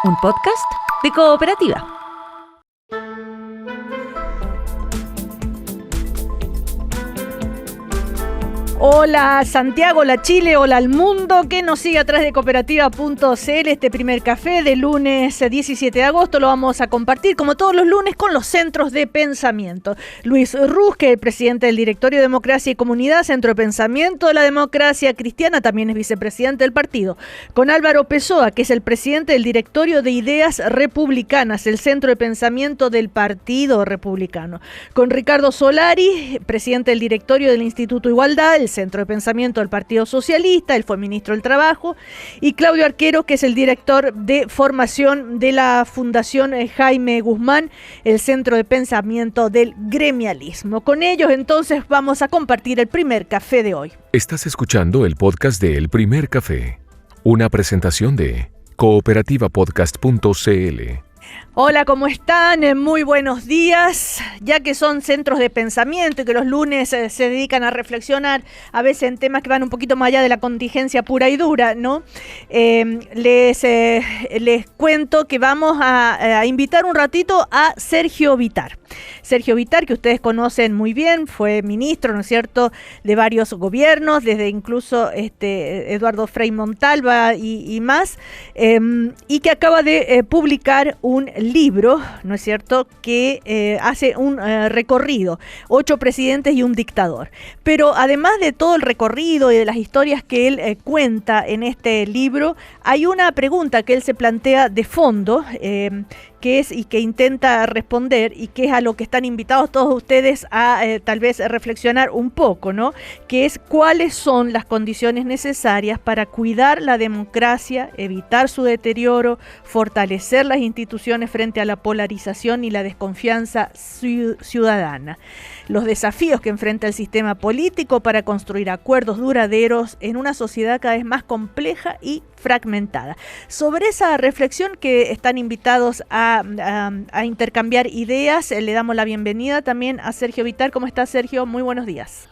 un podcast de Cooperativa. Hola Santiago, hola Chile, hola al mundo que nos sigue a través de cooperativa.cl. Este primer café de lunes 17 de agosto lo vamos a compartir como todos los lunes con los centros de pensamiento. Luis Ruz, que es el presidente del Directorio de Democracia y Comunidad, Centro de Pensamiento de la Democracia Cristiana, también es vicepresidente del partido. Con Álvaro Pessoa, que es el presidente del Directorio de Ideas Republicanas, el Centro de Pensamiento del Partido Republicano. Con Ricardo Solari, presidente del Directorio del Instituto Igualdad, el Centro de Pensamiento del Partido Socialista, él fue ministro del Trabajo, y Claudio Arquero, que es el director de formación de la Fundación Jaime Guzmán, el Centro de Pensamiento del Gremialismo. Con ellos entonces vamos a compartir el primer café de hoy. Estás escuchando el podcast de El Primer Café, una presentación de cooperativapodcast.cl. Hola, ¿cómo están? Muy buenos días. Ya que son centros de pensamiento y que los lunes se dedican a reflexionar a veces en temas que van un poquito más allá de la contingencia pura y dura, ¿no? Les cuento que vamos a invitar un ratito a Sergio Bitar. Sergio Bitar, que ustedes conocen muy bien, fue ministro, ¿no es cierto?, de varios gobiernos, desde incluso Eduardo Frei Montalva y más, y que acaba de publicar un libro, ¿no es cierto?, que hace un recorrido, 8 presidentes y un dictador. Pero además de todo el recorrido y de las historias que él cuenta en este libro, hay una pregunta que él se plantea de fondo, que es y que intenta responder, y que es a lo que están invitados todos ustedes a tal vez reflexionar un poco, ¿no? Que es cuáles son las condiciones necesarias para cuidar la democracia, evitar su deterioro, fortalecer las instituciones frente a la polarización y la desconfianza ciudadana. Los desafíos que enfrenta el sistema político para construir acuerdos duraderos en una sociedad cada vez más compleja y fragmentada. Sobre esa reflexión que están invitados a intercambiar ideas, le damos la bienvenida también a Sergio Bitar. ¿Cómo estás, Sergio? Muy buenos días.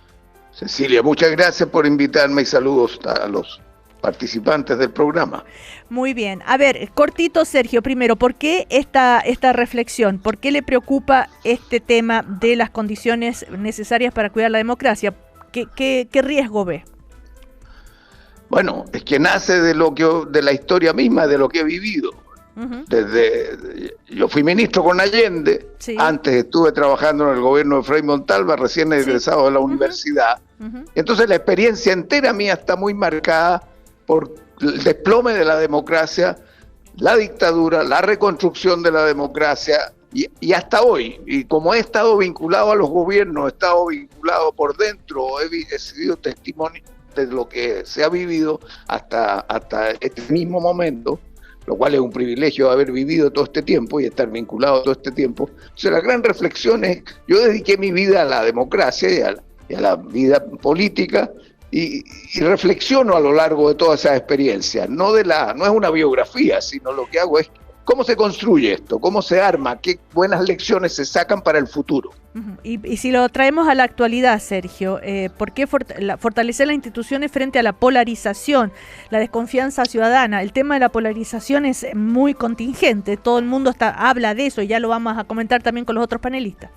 Cecilia, muchas gracias por invitarme y saludos a los participantes del programa. Muy bien. A ver, cortito, Sergio, primero, ¿por qué esta reflexión? ¿Por qué le preocupa este tema de las condiciones necesarias para cuidar la democracia? ¿Qué riesgo ve? Bueno, es que nace de la historia misma, de lo que he vivido. Uh-huh. Yo fui ministro con Allende, sí. Antes estuve trabajando en el gobierno de Frei Montalva, recién egresado, sí, de la universidad. Uh-huh. Entonces la experiencia entera mía está muy marcada por el desplome de la democracia, la dictadura, la reconstrucción de la democracia y hasta hoy. Y como he estado vinculado a los gobiernos, he estado vinculado por dentro, he sido testimonio de lo que se ha vivido hasta este mismo momento, lo cual es un privilegio haber vivido todo este tiempo y estar vinculado todo este tiempo. Entonces la gran reflexión es, yo dediqué mi vida a la democracia y a la vida política y reflexiono a lo largo de toda esa experiencia. No es una biografía, sino lo que hago es cómo se construye esto, cómo se arma, qué buenas lecciones se sacan para el futuro. Y si lo traemos a la actualidad, Sergio, ¿por qué fortalecer las instituciones frente a la polarización, la desconfianza ciudadana? El tema de la polarización es muy contingente, todo el mundo habla de eso y ya lo vamos a comentar también con los otros panelistas.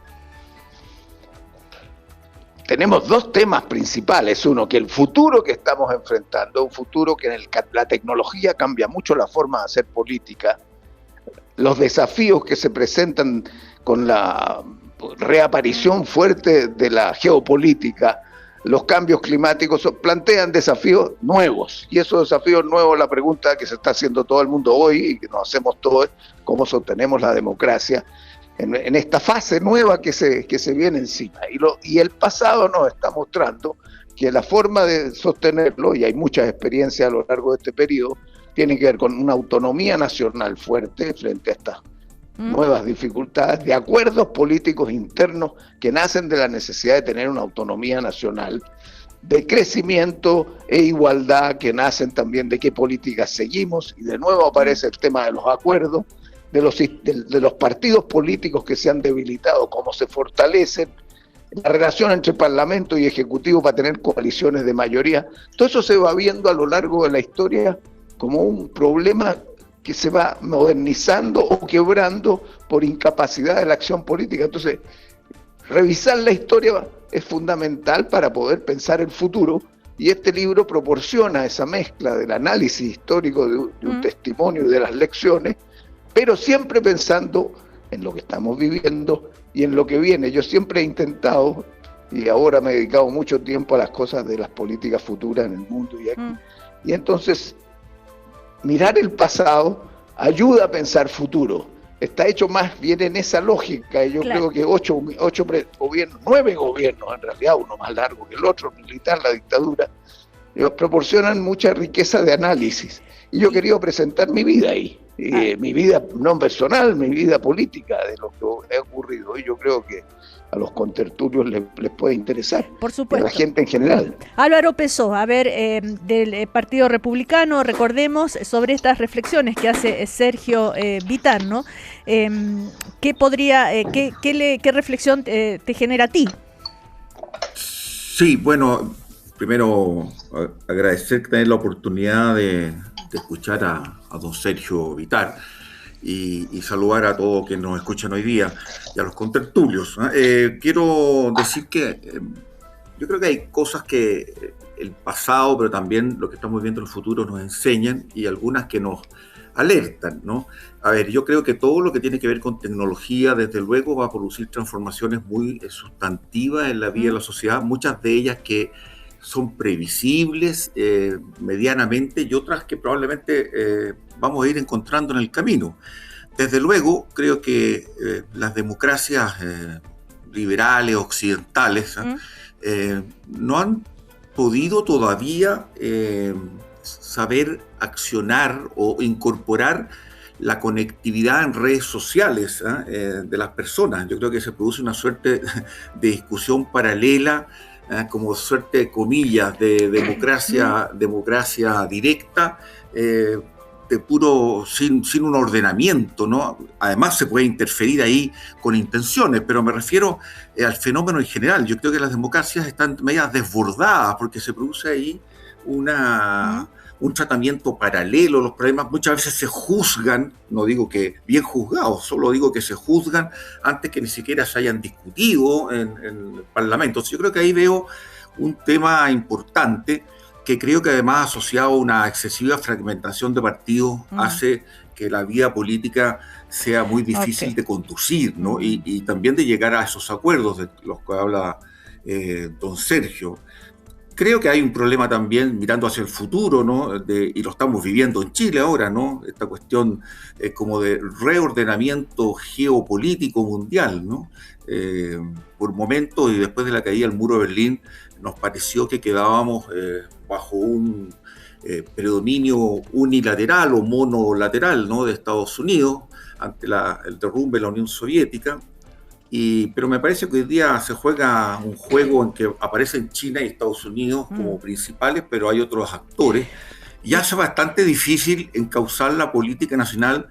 Tenemos 2 temas principales. Uno, que el futuro que estamos enfrentando, un futuro que la tecnología cambia mucho la forma de hacer política, los desafíos que se presentan con la reaparición fuerte de la geopolítica, los cambios climáticos plantean desafíos nuevos, y esos desafíos nuevos, la pregunta que se está haciendo todo el mundo hoy y que nos hacemos todos es cómo sostenemos la democracia en esta fase nueva que se viene encima. Y el pasado nos está mostrando que la forma de sostenerlo, y hay muchas experiencias a lo largo de este periodo, tiene que ver con una autonomía nacional fuerte frente a estas nuevas dificultades, de acuerdos políticos internos que nacen de la necesidad de tener una autonomía nacional, de crecimiento e igualdad que nacen también de qué políticas seguimos, y de nuevo aparece el tema de los acuerdos, de los partidos políticos que se han debilitado, cómo se fortalecen, la relación entre Parlamento y Ejecutivo para tener coaliciones de mayoría. Todo eso se va viendo a lo largo de la historia como un problema que se va modernizando o quebrando por incapacidad de la acción política. Entonces, revisar la historia es fundamental para poder pensar el futuro, y este libro proporciona esa mezcla del análisis histórico de un testimonio y de las lecciones, pero siempre pensando en lo que estamos viviendo y en lo que viene. Yo siempre he intentado, y ahora me he dedicado mucho tiempo a las cosas de las políticas futuras en el mundo y aquí, y entonces mirar el pasado ayuda a pensar futuro. Está hecho más bien en esa lógica, y yo creo que 9 gobiernos, en realidad uno más largo que el otro, militar, la dictadura, proporcionan mucha riqueza de análisis. Y yo he querido presentar mi vida ahí, mi vida no personal, mi vida política, de lo que ha ocurrido. Y yo creo que a los contertulios les puede interesar. Por supuesto. A la gente en general. Álvaro Pessoa, a ver, del Partido Republicano, recordemos sobre estas reflexiones que hace Sergio Vittar, ¿no? ¿Qué reflexión te genera a ti? Sí, bueno, primero agradecer tener la oportunidad de escuchar a don Sergio Vittar. Y saludar a todos quienes nos escuchan hoy día y a los contertulios. Quiero decir que yo creo que hay cosas que el pasado, pero también lo que estamos viendo en el futuro nos enseñan, y algunas que nos alertan, ¿no? A ver, yo creo que todo lo que tiene que ver con tecnología, desde luego, va a producir transformaciones muy sustantivas en la vida de la sociedad, muchas de ellas que son previsibles medianamente, y otras que probablemente vamos a ir encontrando en el camino. Desde luego, creo que las democracias liberales, occidentales, no han podido todavía saber accionar o incorporar la conectividad en redes sociales de las personas. Yo creo que se produce una suerte de discusión paralela, como suerte de comillas, de democracia directa, de puro, sin un ordenamiento, ¿no? Además se puede interferir ahí con intenciones, pero me refiero al fenómeno en general. Yo creo que las democracias están medias desbordadas porque se produce ahí un tratamiento paralelo. Los problemas muchas veces se juzgan, no digo que bien juzgados, solo digo que se juzgan antes que ni siquiera se hayan discutido en el Parlamento. Entonces yo creo que ahí veo un tema importante, que creo que además asociado a una excesiva fragmentación de partidos hace que la vida política sea muy difícil de conducir, ¿no? Y también de llegar a esos acuerdos de los que habla don Sergio. Creo que hay un problema también mirando hacia el futuro, ¿no? Y lo estamos viviendo en Chile ahora, ¿no? Esta cuestión como de reordenamiento geopolítico mundial, ¿no? Por momentos, y después de la caída del muro de Berlín, nos pareció que quedábamos bajo un predominio unilateral o monolateral, ¿no? De Estados Unidos ante el derrumbe de la Unión Soviética. Pero me parece que hoy día se juega un juego en que aparecen China y Estados Unidos como principales, pero hay otros actores. Y hace bastante difícil encauzar la política nacional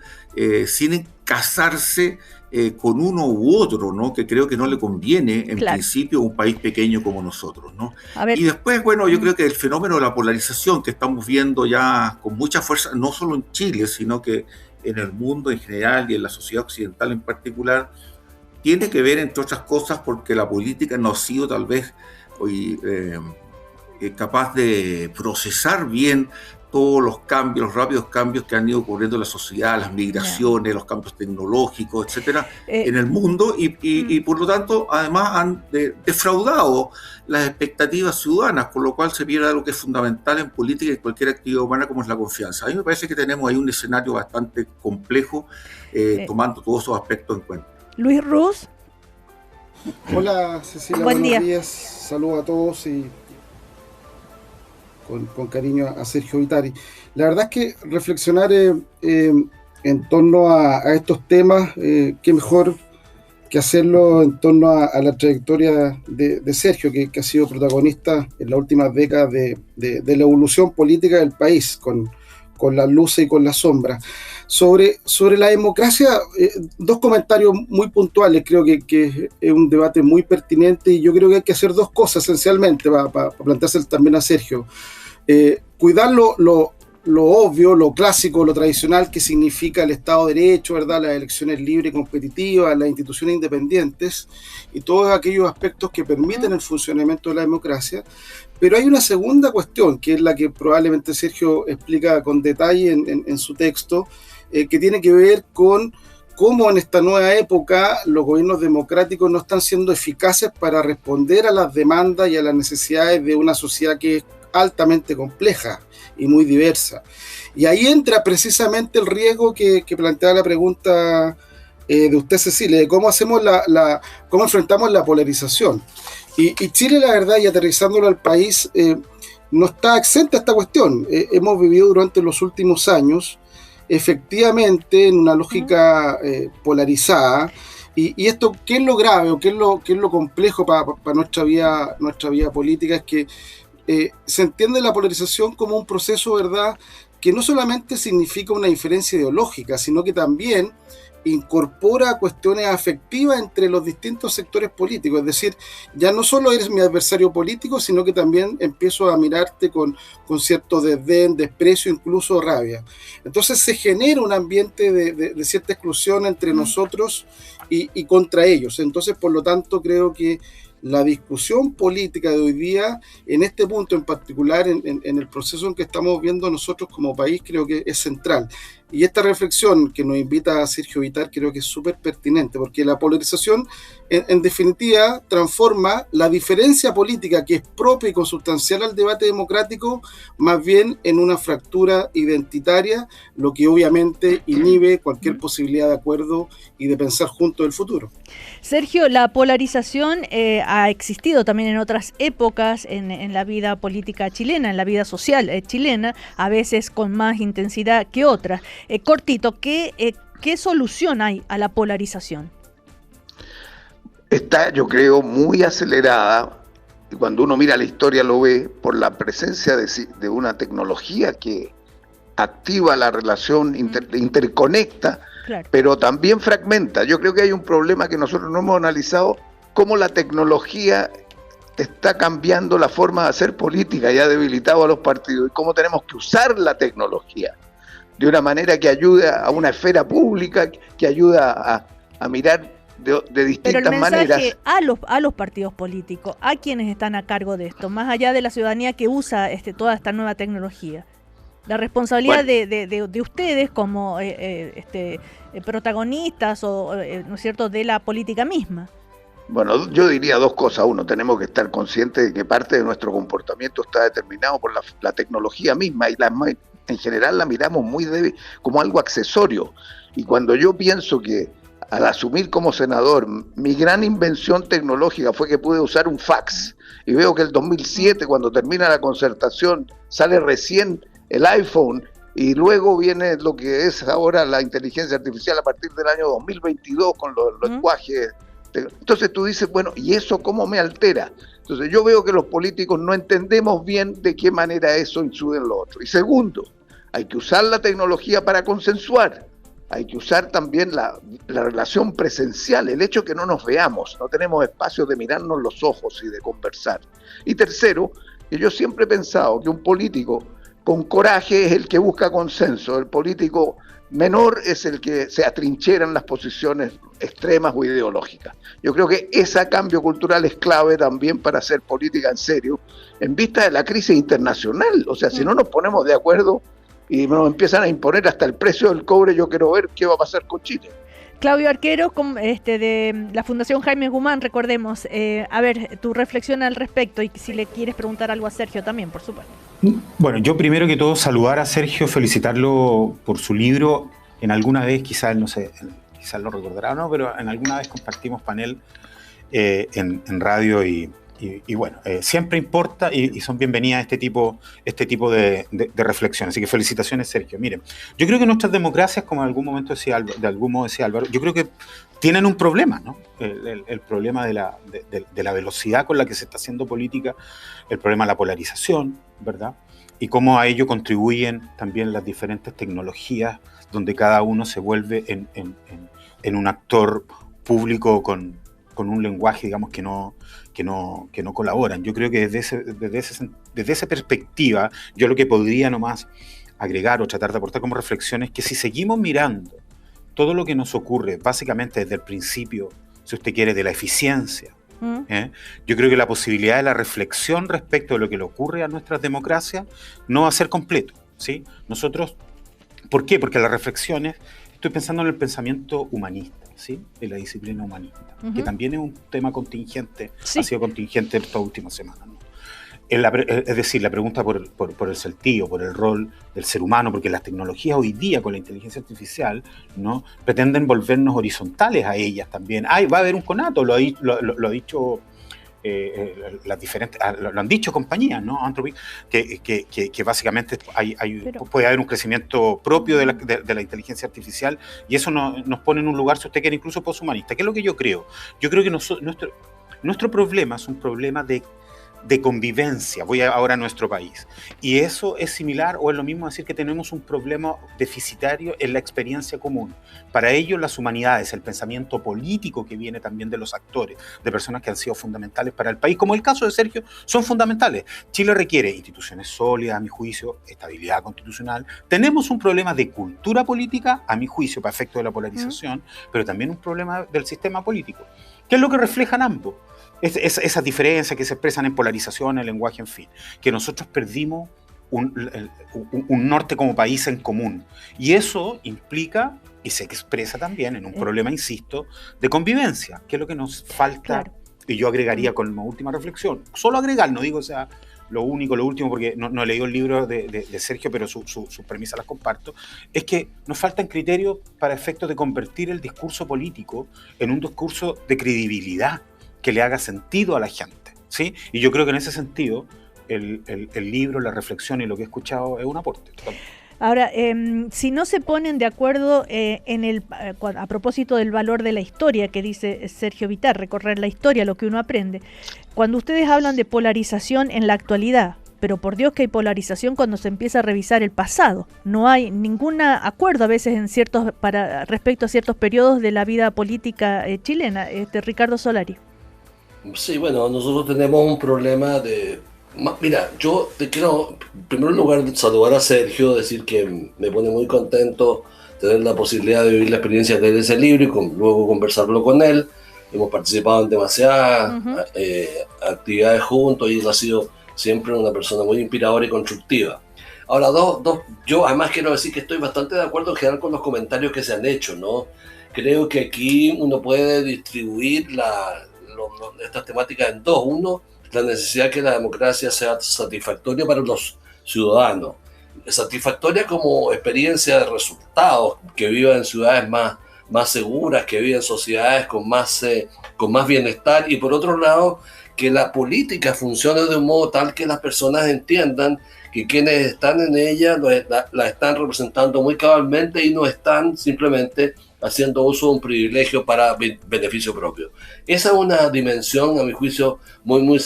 sin casarse con uno u otro, ¿no? Que creo que no le conviene en principio a un país pequeño como nosotros, ¿no? Y después, bueno, yo creo que el fenómeno de la polarización que estamos viendo ya con mucha fuerza, no solo en Chile, sino que en el mundo en general y en la sociedad occidental en particular, tiene que ver, entre otras cosas, porque la política no ha sido tal vez hoy capaz de procesar bien todos los cambios, los rápidos cambios que han ido ocurriendo en la sociedad, las migraciones, los cambios tecnológicos, etcétera, en el mundo, y por lo tanto, además han defraudado las expectativas ciudadanas, con lo cual se pierde algo que es fundamental en política y en cualquier actividad humana, como es la confianza. A mí me parece que tenemos ahí un escenario bastante complejo, tomando todos esos aspectos en cuenta. Luis Ruz. Hola Cecilia, buenos días. Saludos a todos y con cariño a Sergio Vittar. La verdad es que reflexionar en torno a estos temas, qué mejor que hacerlo en torno a la trayectoria de Sergio, que ha sido protagonista en las últimas décadas de la evolución política del país, con las luces y con las sombras. Sobre la democracia, dos comentarios muy puntuales. Creo que es un debate muy pertinente, y yo creo que hay que hacer dos cosas esencialmente para planteárselo también a Sergio. Cuidar lo obvio, lo clásico, lo tradicional que significa el Estado de Derecho, ¿verdad? Las elecciones libres y competitivas, las instituciones independientes y todos aquellos aspectos que permiten el funcionamiento de la democracia. Pero hay una segunda cuestión, que es la que probablemente Sergio explica con detalle en su texto, que tiene que ver con cómo en esta nueva época los gobiernos democráticos no están siendo eficaces para responder a las demandas y a las necesidades de una sociedad que es altamente compleja y muy diversa. Y ahí entra precisamente el riesgo que plantea la pregunta de usted, Cecilia, de cómo hacemos cómo enfrentamos la polarización. Y Chile, la verdad, y aterrizándolo al país, no está exenta a esta cuestión. Hemos vivido durante los últimos años, efectivamente, en una lógica polarizada. Y esto, ¿qué es lo grave o qué es lo complejo para nuestra vida política? Es que se entiende la polarización como un proceso, ¿verdad?, que no solamente significa una diferencia ideológica, sino que también incorpora cuestiones afectivas entre los distintos sectores políticos. Es decir, ya no solo eres mi adversario político, sino que también empiezo a mirarte con cierto desdén, desprecio, incluso rabia. Entonces se genera un ambiente de cierta exclusión entre nosotros y contra ellos. Entonces, por lo tanto, creo que la discusión política de hoy día, en este punto en particular, en el proceso en que estamos viendo nosotros como país, creo que es central. Y esta reflexión que nos invita a Sergio Vitar creo que es súper pertinente, porque la polarización, en definitiva, transforma la diferencia política que es propia y consustancial al debate democrático, más bien en una fractura identitaria, lo que obviamente inhibe cualquier posibilidad de acuerdo y de pensar juntos el futuro. Sergio, la polarización ha existido también en otras épocas en la vida política chilena, en la vida social chilena, a veces con más intensidad que otras. Cortito, ¿qué solución hay a la polarización? Está, yo creo, muy acelerada, y cuando uno mira la historia lo ve, por la presencia de una tecnología que activa la relación, interconecta, claro, pero también fragmenta. Yo creo que hay un problema que nosotros no hemos analizado, cómo la tecnología está cambiando la forma de hacer política y ha debilitado a los partidos, y cómo tenemos que usar la tecnología de una manera que ayude a una esfera pública, que ayuda a mirar de distintas maneras. Pero el mensaje a los partidos políticos, a quienes están a cargo de esto, más allá de la ciudadanía que usa toda esta nueva tecnología, la responsabilidad de ustedes como protagonistas ¿no es cierto?, de la política misma. Bueno, yo diría dos cosas. Uno, tenemos que estar conscientes de que parte de nuestro comportamiento está determinado por la tecnología misma, y en general la miramos muy débil, como algo accesorio. Y cuando yo pienso que al asumir como senador, mi gran invención tecnológica fue que pude usar un fax, y veo que el 2007, cuando termina la Concertación, sale recién el iPhone, y luego viene lo que es ahora la inteligencia artificial a partir del año 2022 con los lenguajes. Entonces tú dices, bueno, ¿y eso cómo me altera? Entonces yo veo que los políticos no entendemos bien de qué manera eso incide en lo otro. Y segundo, hay que usar la tecnología para consensuar. Hay que usar también la relación presencial, el hecho que no nos veamos, no tenemos espacios de mirarnos los ojos y de conversar. Y tercero, que yo siempre he pensado que un político con coraje es el que busca consenso, el político menor es el que se atrinchera en las posiciones extremas o ideológicas. Yo creo que ese cambio cultural es clave también para hacer política en serio, en vista de la crisis internacional. O sea, si no nos ponemos de acuerdo y nos empiezan a imponer hasta el precio del cobre, yo quiero ver qué va a pasar con Chile. Claudio Arquero, de la Fundación Jaime Guzmán, recordemos. A ver, tu reflexión al respecto, y si le quieres preguntar algo a Sergio también, por supuesto. Bueno, yo primero que todo saludar a Sergio, felicitarlo por su libro. En alguna vez, quizás, no sé, quizás lo recordará o no, pero en alguna vez compartimos panel en radio y bueno, siempre importa y son bienvenidas este tipo de reflexiones. Así que felicitaciones, Sergio. Miren, yo creo que nuestras democracias, como de algún modo decía Álvaro, yo creo que tienen un problema, ¿no? El problema de la velocidad con la que se está haciendo política, el problema de la polarización, ¿verdad? Y cómo a ello contribuyen también las diferentes tecnologías, donde cada uno se vuelve en un actor público con un lenguaje, digamos, que no colaboran. Yo creo que desde esa perspectiva, yo lo que podría nomás agregar o tratar de aportar como reflexiones que si seguimos mirando todo lo que nos ocurre, básicamente desde el principio, si usted quiere, de la eficiencia, yo creo que la posibilidad de la reflexión respecto de lo que le ocurre a nuestras democracias no va a ser completo, ¿sí? Nosotros, ¿por qué? Porque las reflexiones, estoy pensando en el pensamiento humanista, ¿sí? En la disciplina humanista, que también es un tema contingente, ha sido contingente esta última semana, ¿no? Es decir, la pregunta por el sentido, por el rol del ser humano, porque las tecnologías hoy día con la inteligencia artificial, ¿no?, pretenden volvernos horizontales a ellas también. Va a haber un conato, lo ha dicho las diferentes, lo han dicho compañías, ¿no? Que básicamente puede haber un crecimiento propio de la inteligencia artificial, y eso nos pone en un lugar, si usted quiere, incluso poshumanista. ¿Qué es lo que yo creo? Yo creo que nuestro problema es un problema de convivencia. Voy ahora a nuestro país. Y eso es similar o es lo mismo decir que tenemos un problema deficitario en la experiencia común. Para ello, las humanidades, el pensamiento político que viene también de los actores, de personas que han sido fundamentales para el país, como el caso de Sergio, son fundamentales. Chile requiere instituciones sólidas, a mi juicio, estabilidad constitucional. Tenemos un problema de cultura política, a mi juicio, para efecto de la polarización, pero también un problema del sistema político. ¿Qué es lo que reflejan ambos? Esas diferencias que se expresan en polarización, en lenguaje, en fin, que nosotros perdimos un norte como país en común, y eso implica y se expresa también en un problema, insisto, de convivencia, que es lo que nos falta. Claro. Y yo agregaría como última reflexión, solo agregar, no digo sea lo único, lo último, porque no he leído el libro de Sergio, pero sus premisas las comparto, es que nos faltan criterios para efectos de convertir el discurso político en un discurso de credibilidad, que le haga sentido a la gente, ¿sí? Y yo creo que en ese sentido el libro, la reflexión y lo que he escuchado es un aporte. Ahora, si no se ponen de acuerdo a propósito del valor de la historia que dice Sergio Vitar, recorrer la historia, lo que uno aprende, cuando ustedes hablan de polarización en la actualidad, pero por Dios que hay polarización cuando se empieza a revisar el pasado. No hay ningún acuerdo a veces respecto a ciertos periodos de la vida política chilena. Ricardo Solari. Sí, bueno, nosotros tenemos un problema de... Mira, yo te quiero, en primer lugar, saludar a Sergio, decir que me pone muy contento tener la posibilidad de vivir la experiencia de ese libro y luego conversarlo con él. Hemos participado en demasiadas actividades juntos y él ha sido siempre una persona muy inspiradora y constructiva. Ahora, yo además quiero decir que estoy bastante de acuerdo en general con los comentarios que se han hecho, ¿no? Creo que aquí uno puede distribuir estas temáticas en dos. Uno, la necesidad que la democracia sea satisfactoria para los ciudadanos, satisfactoria como experiencia de resultados, que vivan en ciudades más seguras, que vivan en sociedades con más bienestar, y por otro lado, que la política funcione de un modo tal que las personas entiendan que quienes están en ella la están representando muy cabalmente y no están simplemente haciendo uso de un privilegio para beneficio propio. Esa es una dimensión, a mi juicio, muy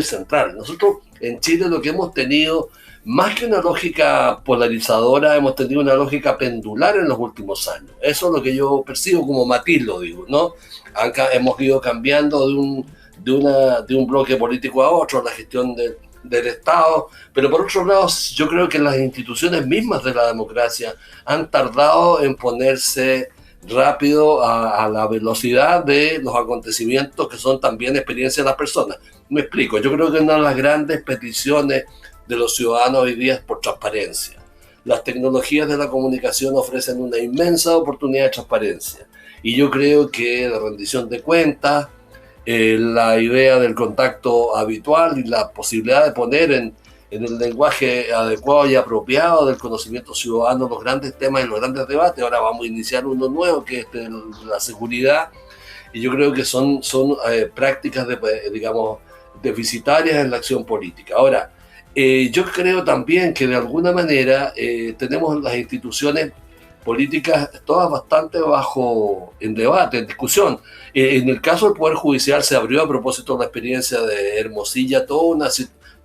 central. Nosotros en Chile lo que hemos tenido, más que una lógica polarizadora, hemos tenido una lógica pendular en los últimos años. Eso es lo que yo percibo como matiz, lo digo, ¿no? Hemos ido cambiando de un bloque político a otro, la gestión del Estado, pero por otro lado yo creo que las instituciones mismas de la democracia han tardado en ponerse rápido a la velocidad de los acontecimientos que son también experiencias de las personas. Me explico, yo creo que una de las grandes peticiones de los ciudadanos hoy día es por transparencia. Las tecnologías de la comunicación ofrecen una inmensa oportunidad de transparencia y yo creo que la rendición de cuentas, la idea del contacto habitual y la posibilidad de poner en el lenguaje adecuado y apropiado del conocimiento ciudadano los grandes temas y los grandes debates. Ahora vamos a iniciar uno nuevo que es la seguridad, y yo creo que son prácticas digamos deficitarias en la acción política. Ahora, yo creo también que de alguna manera tenemos las instituciones políticas todas bastante en debate, en discusión. En el caso del Poder Judicial se abrió, a propósito de la experiencia de Hermosilla, toda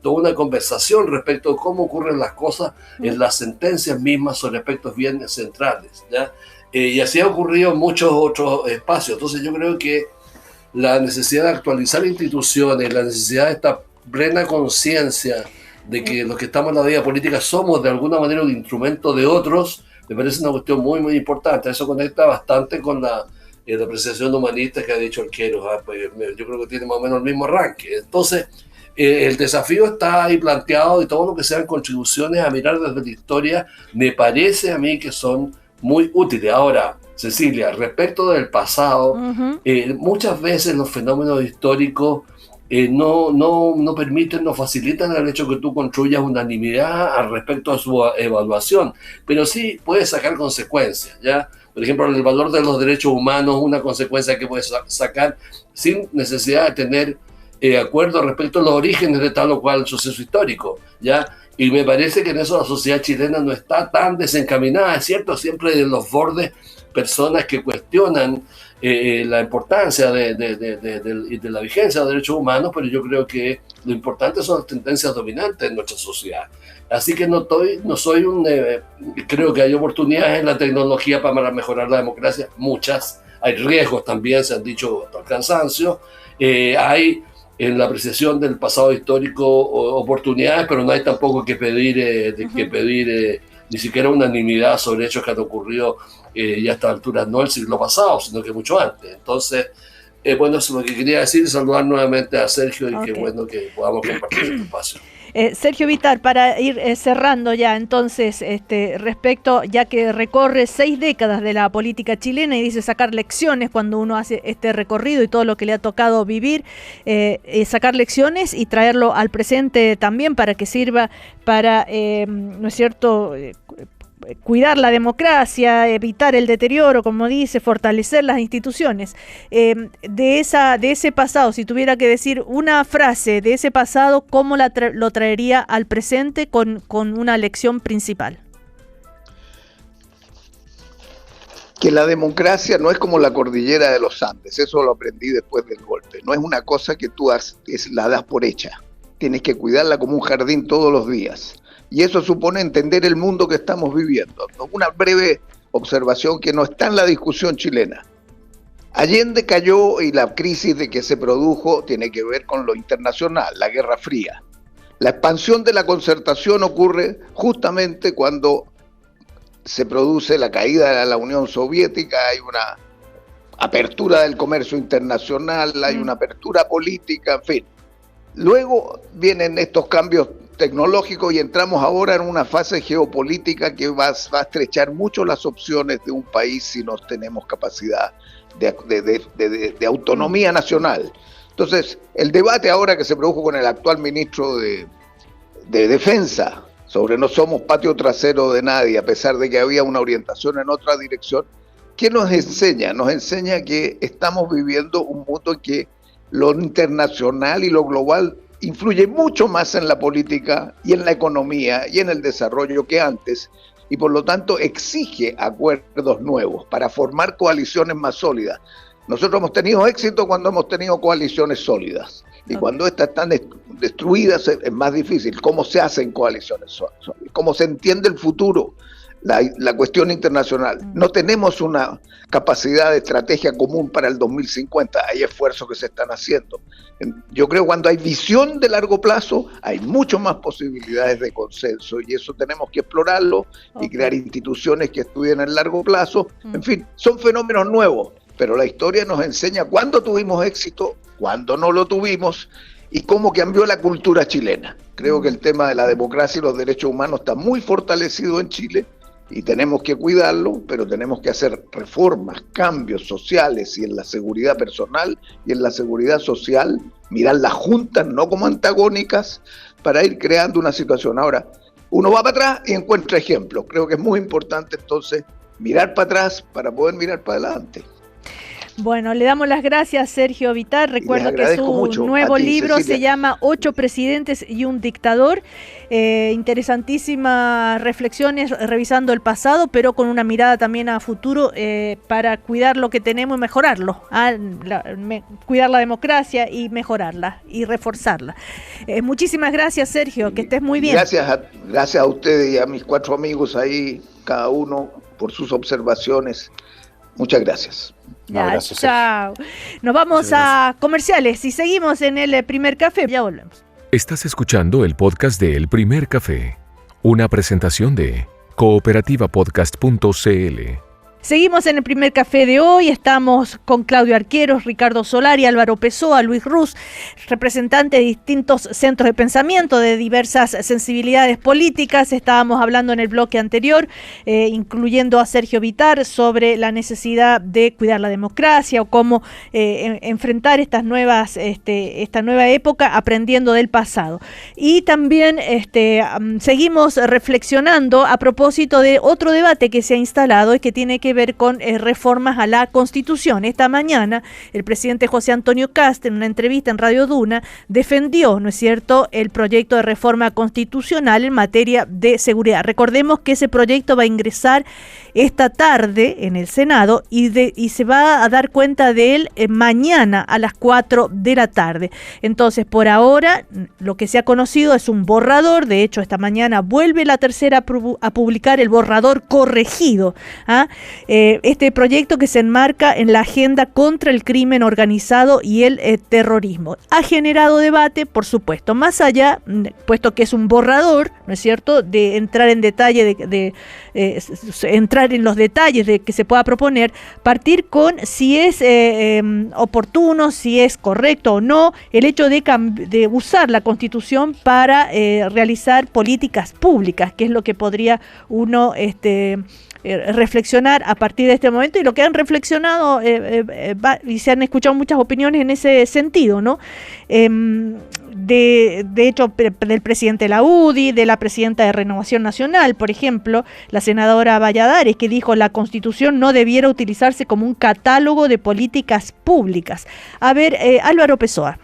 una conversación respecto de cómo ocurren las cosas en las sentencias mismas sobre aspectos bien centrales, ¿ya? Y así ha ocurrido en muchos otros espacios. Entonces yo creo que la necesidad de actualizar instituciones, la necesidad de esta plena conciencia de que los que estamos en la vida política somos de alguna manera un instrumento de otros, me parece una cuestión muy, muy importante. Eso conecta bastante con la apreciación humanista que ha dicho Arqueros. Yo creo que tiene más o menos el mismo arranque. Entonces, el desafío está ahí planteado, y todo lo que sean contribuciones a mirar desde la historia me parece a mí que son muy útiles. Ahora, Cecilia, respecto del pasado, muchas veces los fenómenos históricos no permiten, no facilitan el hecho que tú construyas unanimidad al respecto a su evaluación, pero sí puedes sacar consecuencias, ¿ya? Por ejemplo, el valor de los derechos humanos, una consecuencia que puedes sacar sin necesidad de tener acuerdo respecto a los orígenes de tal o cual suceso histórico, ¿ya? Y me parece que en eso la sociedad chilena no está tan desencaminada. Es cierto, siempre de los bordes personas que cuestionan la importancia de la vigencia de los derechos humanos, pero yo creo que lo importante son las tendencias dominantes en nuestra sociedad. Así que creo que hay oportunidades en la tecnología para mejorar la democracia, muchas. Hay riesgos también, se han dicho hasta el cansancio. Hay en la apreciación del pasado histórico oportunidades, pero no hay tampoco que pedir ni siquiera unanimidad sobre hechos que han ocurrido ya a estas alturas, no el siglo pasado, sino que mucho antes. Entonces, bueno, eso es lo que quería decir, saludar nuevamente a Sergio, y qué bueno que podamos compartir este espacio. Sergio Vitar, para ir cerrando ya, entonces, respecto, ya que recorre 6 décadas de la política chilena y dice sacar lecciones cuando uno hace este recorrido y todo lo que le ha tocado vivir, sacar lecciones y traerlo al presente también para que sirva para, ¿no es cierto?, cuidar la democracia, evitar el deterioro, como dice, fortalecer las instituciones. De ese pasado, si tuviera que decir una frase de ese pasado, ¿cómo lo traería al presente con una lección principal? Que la democracia no es como la cordillera de los Andes, eso lo aprendí después del golpe. No es una cosa que tú la das por hecha, tienes que cuidarla como un jardín todos los días. Y eso supone entender el mundo que estamos viviendo. Una breve observación que no está en la discusión chilena. Allende cayó y la crisis de que se produjo tiene que ver con lo internacional, la Guerra Fría. La expansión de la concertación ocurre justamente cuando se produce la caída de la Unión Soviética, hay una apertura del comercio internacional, hay una apertura política, en fin. Luego vienen estos cambios tecnológicos y entramos ahora en una fase geopolítica que va a estrechar mucho las opciones de un país si no tenemos capacidad de autonomía nacional. Entonces, el debate ahora que se produjo con el actual ministro de Defensa sobre no somos patio trasero de nadie, a pesar de que había una orientación en otra dirección, ¿qué nos enseña? Nos enseña que estamos viviendo un mundo en que lo internacional y lo global influye mucho más en la política y en la economía y en el desarrollo que antes, y por lo tanto exige acuerdos nuevos para formar coaliciones más sólidas. Nosotros hemos tenido éxito cuando hemos tenido coaliciones sólidas, y cuando estas están destruidas es más difícil. ¿Cómo se hacen coaliciones sólidas? ¿Cómo se entiende el futuro? La cuestión internacional. No tenemos una capacidad de estrategia común para el 2050. Hay esfuerzos que se están haciendo. Yo creo que cuando hay visión de largo plazo, hay mucho más posibilidades de consenso, y eso tenemos que explorarlo y crear instituciones que estudien el largo plazo. En fin, son fenómenos nuevos, pero la historia nos enseña cuándo tuvimos éxito, cuándo no lo tuvimos y cómo cambió la cultura chilena. Creo que el tema de la democracia y los derechos humanos está muy fortalecido en Chile, y tenemos que cuidarlo, pero tenemos que hacer reformas, cambios sociales, y en la seguridad personal y en la seguridad social, mirarlas juntas, no como antagónicas, para ir creando una situación. Ahora, uno va para atrás y encuentra ejemplos. Creo que es muy importante entonces mirar para atrás para poder mirar para adelante. Bueno, le damos las gracias, Sergio Vitar. Recuerdo que su nuevo libro se llama 8 presidentes y un dictador. Interesantísimas reflexiones revisando el pasado, pero con una mirada también a futuro para cuidar lo que tenemos y mejorarlo. Cuidar la democracia y mejorarla y reforzarla. Muchísimas gracias, Sergio, que estés muy bien. Gracias a ustedes y a mis 4 amigos ahí, cada uno por sus observaciones. Muchas gracias. Chao. Nos vamos a comerciales y seguimos en el primer café. Ya volvemos. Estás escuchando el podcast de El Primer Café, una presentación de cooperativapodcast.cl. Seguimos en el primer café de hoy, estamos con Claudio Arqueros, Ricardo Solari, Álvaro Pessoa, Luis Ruz, representantes de distintos centros de pensamiento, de diversas sensibilidades políticas. Estábamos hablando en el bloque anterior, incluyendo a Sergio Vittar, sobre la necesidad de cuidar la democracia o cómo enfrentar esta nueva época aprendiendo del pasado. Y también seguimos reflexionando a propósito de otro debate que se ha instalado y que tiene que ver con reformas a la Constitución. Esta mañana el presidente José Antonio Kast, en una entrevista en Radio Duna, defendió, ¿no es cierto?, el proyecto de reforma constitucional en materia de seguridad. Recordemos que ese proyecto va a ingresar esta tarde en el Senado y se va a dar cuenta de él mañana a las 4 de la tarde. Entonces, por ahora, lo que se ha conocido es un borrador. De hecho, esta mañana vuelve la tercera a publicar el borrador corregido. Este proyecto que se enmarca en la agenda contra el crimen organizado y el terrorismo. Ha generado debate, por supuesto, más allá, puesto que es un borrador, ¿no es cierto?, de entrar en detalle, entrar en los detalles de que se pueda proponer, partir con si es oportuno, si es correcto o no, el hecho de usar la Constitución para realizar políticas públicas, que es lo que podría uno reflexionar a partir de este momento, y lo que han reflexionado y se han escuchado muchas opiniones en ese sentido, ¿no? De hecho, del presidente de la UDI, de la presidenta de Renovación Nacional, por ejemplo, la senadora Valladares, que dijo la Constitución no debiera utilizarse como un catálogo de políticas públicas. A ver, Álvaro Pessoa.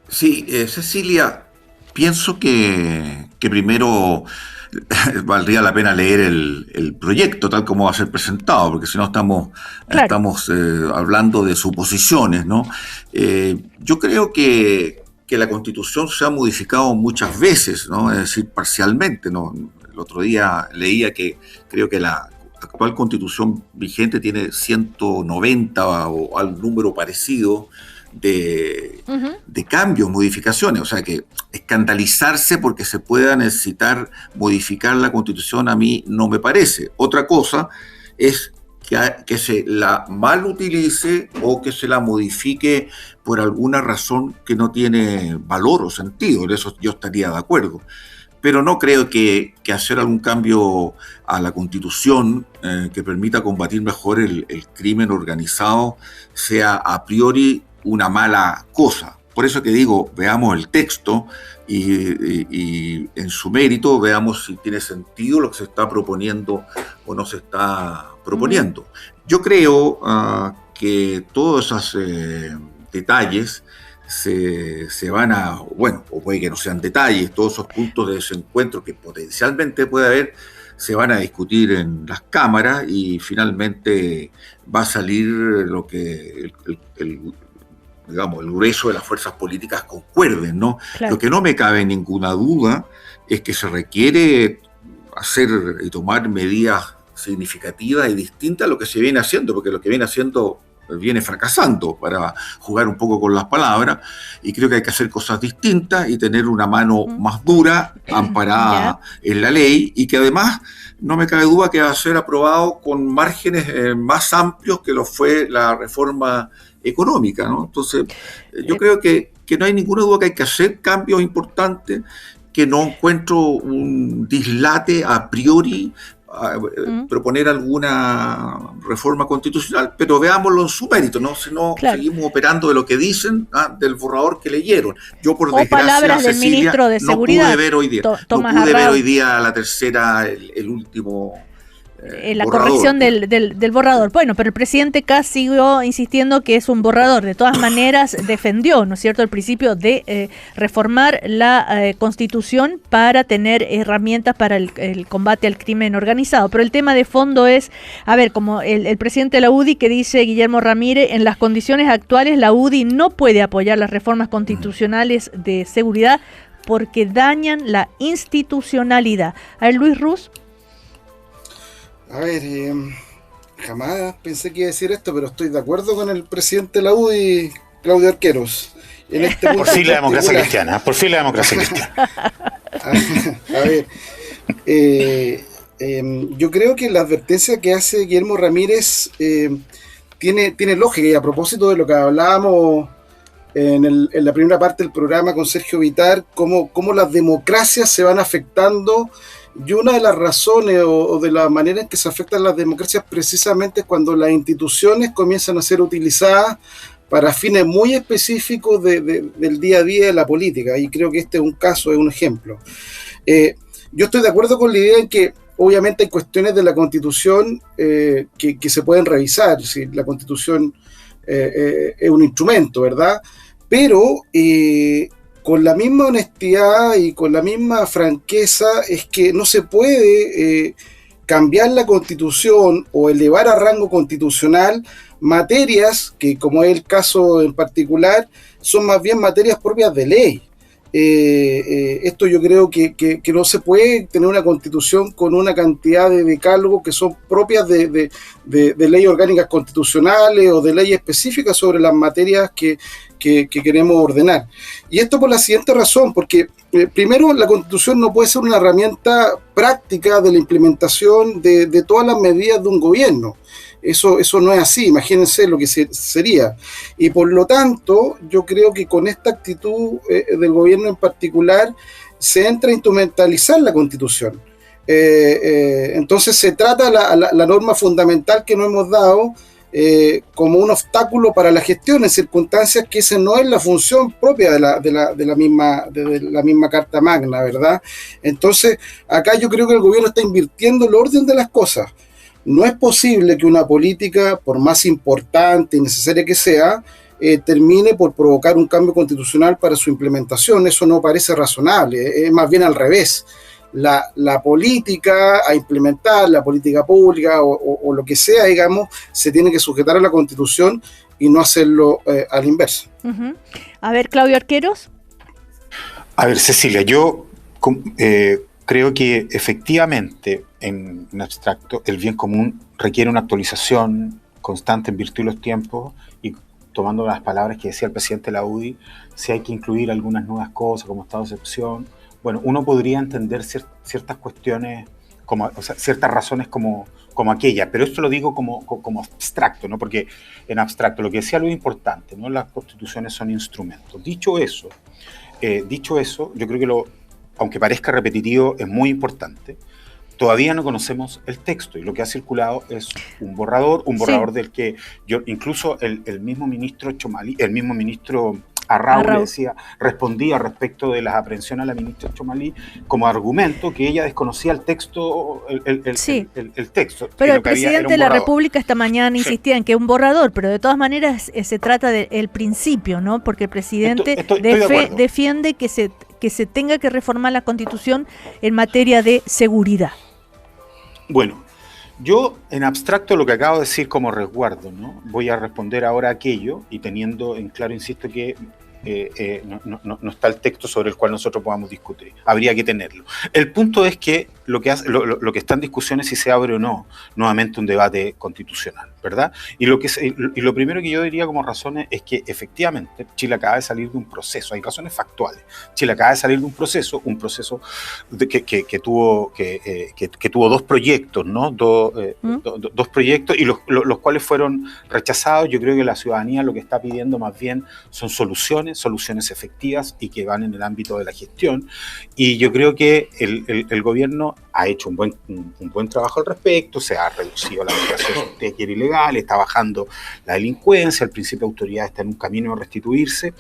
Sí, Cecilia, pienso que primero valdría la pena leer el proyecto tal como va a ser presentado, porque si no estamos hablando de suposiciones, ¿no? Yo creo que la Constitución se ha modificado muchas veces, ¿no? Es decir, parcialmente, ¿no? El otro día leía que creo que la actual Constitución vigente tiene 190 o algún número parecido de cambios, modificaciones. O sea que escandalizarse porque se pueda necesitar modificar la Constitución a mí no me parece. Otra cosa es que se la mal utilice o que se la modifique por alguna razón que no tiene valor o sentido. En eso yo estaría de acuerdo. Pero no creo que hacer algún cambio a la Constitución que permita combatir mejor el crimen organizado sea a priori una mala cosa. Por eso que digo, veamos el texto y en su mérito veamos si tiene sentido lo que se está proponiendo o no se está proponiendo. Yo creo que todos esos detalles se van a, bueno, o puede que no sean detalles, todos esos puntos de desencuentro que potencialmente puede haber, se van a discutir en las cámaras y finalmente va a salir lo que el grueso de las fuerzas políticas concuerden, ¿no? Claro. Lo que no me cabe ninguna duda es que se requiere hacer y tomar medidas significativas y distintas a lo que se viene haciendo, porque lo que viene haciendo viene fracasando, para jugar un poco con las palabras, y creo que hay que hacer cosas distintas y tener una mano más dura, amparada en la ley, y que además no me cabe duda que va a ser aprobado con márgenes más amplios que lo fue la reforma económica, ¿no? Entonces, yo creo que no hay ninguna duda que hay que hacer cambios importantes, que no encuentro un dislate a priori proponer alguna reforma constitucional, pero veámoslo en su mérito, ¿no? Si no, seguimos operando de lo que dicen del borrador que leyeron. Yo, por desgracia, Cecilia, ministro de Seguridad, no pude ver hoy día, ver hoy día la tercera, el último la corrección del borrador. Bueno, pero el presidente Kast siguió insistiendo que es un borrador. De todas maneras, defendió, ¿no es cierto?, el principio de reformar la Constitución para tener herramientas para el combate al crimen organizado. Pero el tema de fondo es, a ver, como el presidente de la UDI, que dice Guillermo Ramírez, en las condiciones actuales la UDI no puede apoyar las reformas constitucionales de seguridad porque dañan la institucionalidad. A ver, Luis Ruz. A ver, jamás pensé que iba a decir esto, pero estoy de acuerdo con el presidente de la UDI, Claudio Arqueros. en este punto. Por fin la democracia cristiana, por fin la democracia cristiana. A ver, yo creo que la advertencia que hace Guillermo Ramírez tiene lógica, y a propósito de lo que hablábamos en la primera parte del programa con Sergio Vitar, cómo las democracias se van afectando, y una de las razones o de las maneras en que se afectan las democracias precisamente es cuando las instituciones comienzan a ser utilizadas para fines muy específicos del día a día de la política, y creo que este es un caso, es un ejemplo. Yo estoy de acuerdo con la idea en que obviamente hay cuestiones de la Constitución que se pueden revisar, si la Constitución es un instrumento, ¿verdad? Pero con la misma honestidad y con la misma franqueza es que no se puede cambiar la Constitución o elevar a rango constitucional materias que, como es el caso en particular, son más bien materias propias de ley. Esto yo creo que no se puede tener una constitución con una cantidad de decálogos que son propias de leyes orgánicas constitucionales o de leyes específicas sobre las materias que queremos ordenar. Y esto por la siguiente razón, porque primero la constitución no puede ser una herramienta práctica de la implementación de todas las medidas de un gobierno. Eso no es así, imagínense lo que sería. Y por lo tanto, yo creo que con esta actitud del gobierno en particular, se entra a instrumentalizar la Constitución. Entonces se trata la norma fundamental que nos hemos dado como un obstáculo para la gestión en circunstancias que esa no es la función propia de la misma Carta Magna, ¿verdad? Entonces, acá yo creo que el gobierno está invirtiendo el orden de las cosas. No es posible que una política, por más importante y necesaria que sea, termine por provocar un cambio constitucional para su implementación. Eso no parece razonable, es más bien al revés. La política a implementar, la política pública o lo que sea, digamos, se tiene que sujetar a la Constitución y no hacerlo a la inversa. Uh-huh. A ver, Claudio Arqueros. A ver, Cecilia, yo creo que efectivamente, en abstracto, el bien común requiere una actualización constante en virtud de los tiempos, y tomando las palabras que decía el presidente de la UDI, si hay que incluir algunas nuevas cosas como estado de excepción, bueno, uno podría entender ciertas cuestiones, ciertas razones como aquella, pero esto lo digo como abstracto, ¿no? Porque en abstracto lo que decía lo importante, ¿no? Las constituciones son instrumentos. Dicho eso, yo creo que aunque parezca repetitivo, es muy importante. Todavía no conocemos el texto, y lo que ha circulado es un borrador sí, del que yo, incluso el mismo ministro Chomalí, el mismo ministro Arrau respondía respecto de las aprehensiones a la ministra Chomalí como argumento que ella desconocía el texto, el texto. Pero el presidente de la República esta mañana insistía en que es un borrador, pero de todas maneras se trata del principio, ¿no? Porque el presidente defiende que se tenga que reformar la Constitución en materia de seguridad. Bueno, yo en abstracto lo que acabo de decir como resguardo, ¿no? Voy a responder ahora aquello y teniendo en claro, insisto, que no está el texto sobre el cual nosotros podamos discutir. Habría que tenerlo. El punto es que lo que está en discusión es si se abre o no nuevamente un debate constitucional, ¿verdad? Y lo primero que yo diría como razones es que efectivamente Chile acaba de salir de un proceso, hay razones factuales. Chile acaba de salir de un proceso que tuvo dos proyectos, ¿no? Dos proyectos y los cuales fueron rechazados. Yo creo que la ciudadanía lo que está pidiendo más bien son soluciones efectivas y que van en el ámbito de la gestión, y yo creo que el gobierno ha hecho un buen trabajo al respecto. Se ha reducido la migración de ilegal, está bajando la delincuencia, el principio de autoridad está en un camino de restituirse,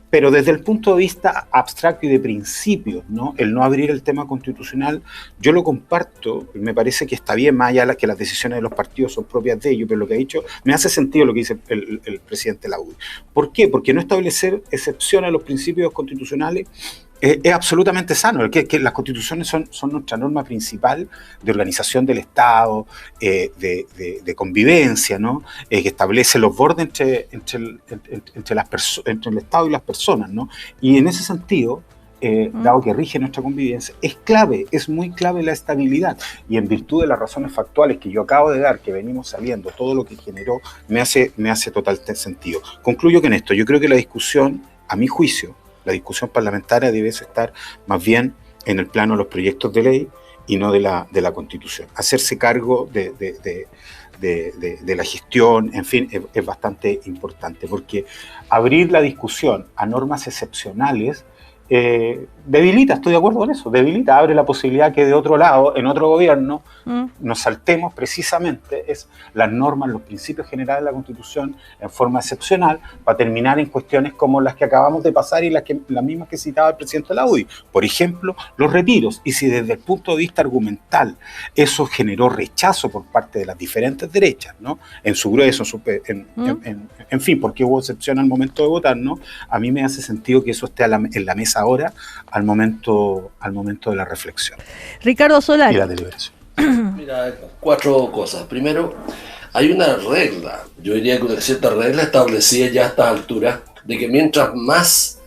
pero desde el punto de vista abstracto y de principios, ¿no? El no abrir el tema constitucional, yo lo comparto, me parece que está bien, más allá de que las decisiones de los partidos son propias de ellos, pero lo que ha dicho, me hace sentido lo que dice el presidente de la UDI. ¿Por qué? Porque no establecer excepciones a los principios constitucionales es absolutamente sano. Que las constituciones son nuestra norma principal de organización del Estado, de convivencia, ¿no? Que establece los bordes entre el Estado y las personas, ¿no? Y en ese sentido, dado que rige nuestra convivencia, es clave, es muy clave la estabilidad. Y en virtud de las razones factuales que yo acabo de dar, que venimos saliendo, todo lo que generó, me hace total sentido. Concluyo con esto. Yo creo que la discusión, a mi juicio, la discusión parlamentaria debe estar más bien en el plano de los proyectos de ley y no de la Constitución. Hacerse cargo de la gestión, en fin, es bastante importante, porque abrir la discusión a normas excepcionales debilita, estoy de acuerdo con eso, debilita, abre la posibilidad que de otro lado, en otro gobierno, nos saltemos precisamente las normas, los principios generales de la Constitución en forma excepcional para terminar en cuestiones como las que acabamos de pasar y las mismas que citaba el presidente de la UDI. Por ejemplo, los retiros. Y si desde el punto de vista argumental eso generó rechazo por parte de las diferentes derechas, ¿no? En su grueso, en fin, porque hubo excepción al momento de votar, ¿no? A mí me hace sentido que eso esté en la mesa ahora, al momento de la reflexión. Ricardo Solari. Y la deliberación. Mira, 4 cosas. Primero, hay una regla, yo diría que una cierta regla establecida ya a estas alturas, de que mientras más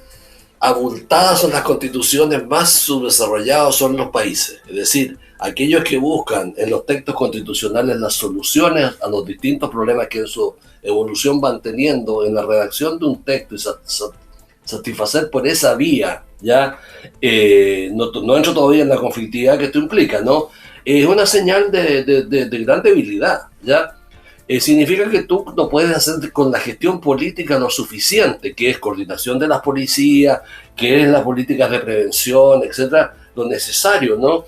abultadas son las constituciones, más subdesarrollados son los países. Es decir, aquellos que buscan en los textos constitucionales las soluciones a los distintos problemas que en su evolución van teniendo en la redacción de un texto y satisfacer por esa vía, ya no entro todavía en la conflictividad que esto implica, ¿no? Es una señal de gran debilidad, ¿ya? Significa que tú no puedes hacer con la gestión política lo suficiente, que es coordinación de las policías, que es las políticas de prevención, etcétera, lo necesario, ¿no?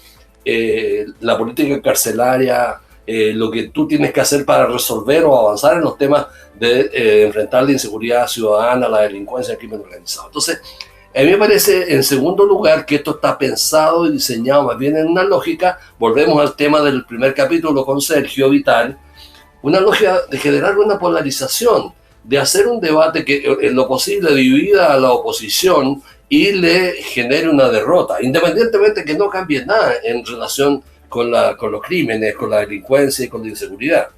La política carcelaria, lo que tú tienes que hacer para resolver o avanzar en los temas de enfrentar la inseguridad ciudadana, la delincuencia, el crimen organizado. Entonces, a mí me parece, en segundo lugar, que esto está pensado y diseñado más bien en una lógica, volvemos al tema del primer capítulo con Sergio Vital, una lógica de generar una polarización, de hacer un debate que en lo posible divida a la oposición y le genere una derrota, independientemente que no cambie nada en relación con los crímenes, con la delincuencia y con la inseguridad.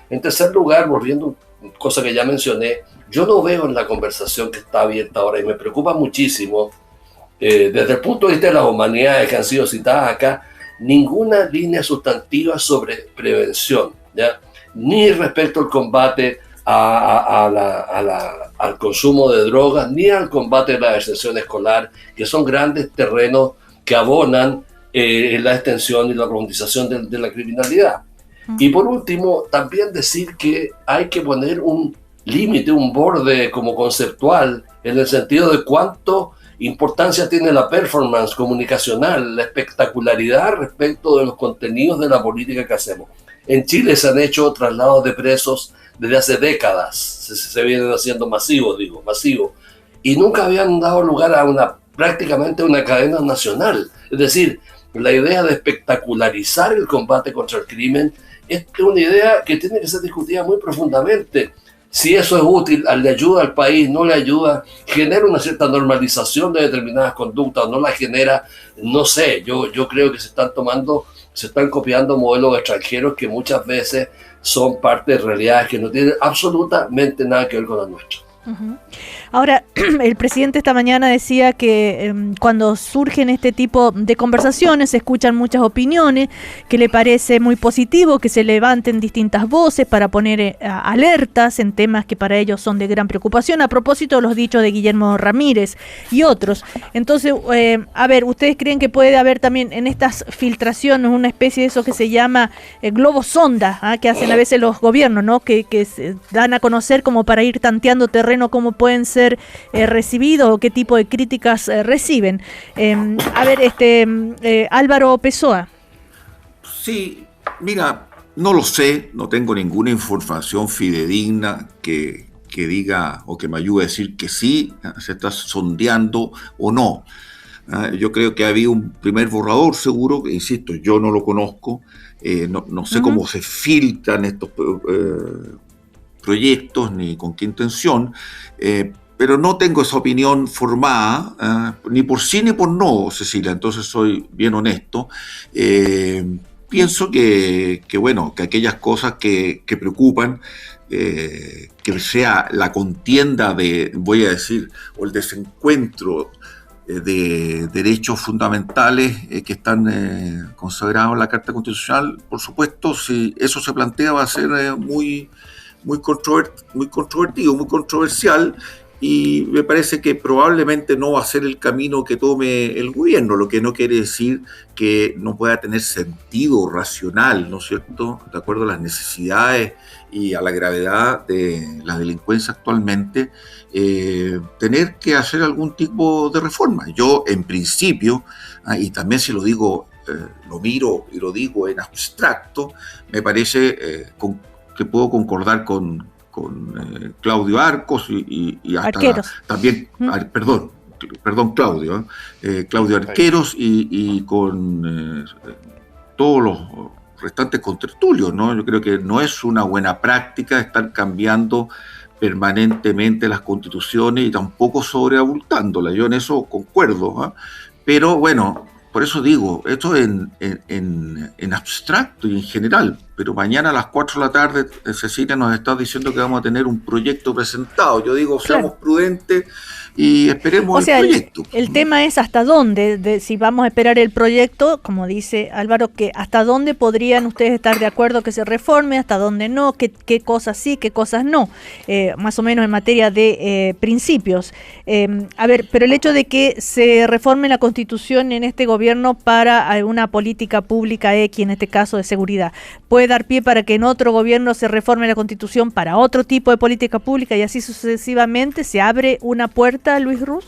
En tercer lugar, volviendo a cosa que ya mencioné, yo no veo en la conversación que está abierta ahora y me preocupa muchísimo, desde el punto de vista de las humanidades que han sido citadas acá, ninguna línea sustantiva sobre prevención, ¿ya? Ni respecto al combate al consumo de drogas, ni al combate de la deserción escolar, que son grandes terrenos que abonan la extensión y la profundización de la criminalidad. Y por último, también decir que hay que poner un límite, un borde como conceptual, en el sentido de cuánto importancia tiene la performance comunicacional, la espectacularidad respecto de los contenidos de la política que hacemos. En Chile se han hecho traslados de presos desde hace décadas, se vienen haciendo masivos, y nunca habían dado lugar a prácticamente una cadena nacional. Es decir, la idea de espectacularizar el combate contra el crimen es una idea que tiene que ser discutida muy profundamente. Si eso es útil, le ayuda al país, no le ayuda, genera una cierta normalización de determinadas conductas, no la genera, no sé, yo creo que se están copiando modelos extranjeros que muchas veces son parte de realidades que no tienen absolutamente nada que ver con la nuestra. Ahora, el presidente esta mañana decía que cuando surgen este tipo de conversaciones se escuchan muchas opiniones, que le parece muy positivo que se levanten distintas voces para poner alertas en temas que para ellos son de gran preocupación, a propósito de los dichos de Guillermo Ramírez y otros. Entonces, a ver, ¿ustedes creen que puede haber también en estas filtraciones una especie de eso que se llama globo sonda, que hacen a veces los gobiernos, ¿no? Que se dan a conocer como para ir tanteando terreno, cómo pueden ser recibidos o qué tipo de críticas reciben? A ver, Álvaro Pessoa. Sí, mira, no lo sé, no tengo ninguna información fidedigna que diga o que me ayude a decir que sí, se está sondeando o no. Yo creo que había un primer borrador seguro, que insisto, yo no lo conozco, no sé cómo se filtran estos proyectos ni con qué intención, pero no tengo esa opinión formada, ni por sí ni por no, Cecilia, entonces soy bien honesto. Pienso que aquellas cosas que preocupan, que sea la contienda voy a decir, o el desencuentro de derechos fundamentales que están consagrados en la Carta Constitucional. Por supuesto, si eso se plantea va a ser muy controvertido, muy controversial, y me parece que probablemente no va a ser el camino que tome el gobierno, lo que no quiere decir que no pueda tener sentido racional, ¿no es cierto?, de acuerdo a las necesidades y a la gravedad de la delincuencia actualmente, tener que hacer algún tipo de reforma. Yo, en principio, y también si lo digo, lo miro y lo digo en abstracto, me parece que puedo concordar con Claudio Arcos y hasta Arqueros. También, perdón Claudio Arqueros y con todos los restantes contertulios, ¿no? Yo creo que no es una buena práctica estar cambiando permanentemente las constituciones y tampoco sobreabultándolas. Yo en eso concuerdo, ¿eh? Pero bueno, por eso digo, esto en abstracto y en general, pero mañana a las 4 de la tarde, Cecilia nos está diciendo que vamos a tener un proyecto presentado. Yo digo, seamos prudentes y esperemos el proyecto. El tema es hasta dónde, si vamos a esperar el proyecto, como dice Álvaro, que hasta dónde podrían ustedes estar de acuerdo que se reforme, hasta dónde no, qué cosas sí, qué cosas no, más o menos en materia de principios. A ver, pero el hecho de que se reforme la Constitución en este gobierno para alguna política pública X, en este caso de seguridad, puede dar pie para que en otro gobierno se reforme la Constitución para otro tipo de política pública y así sucesivamente. ¿Se abre una puerta, Luis Ruz?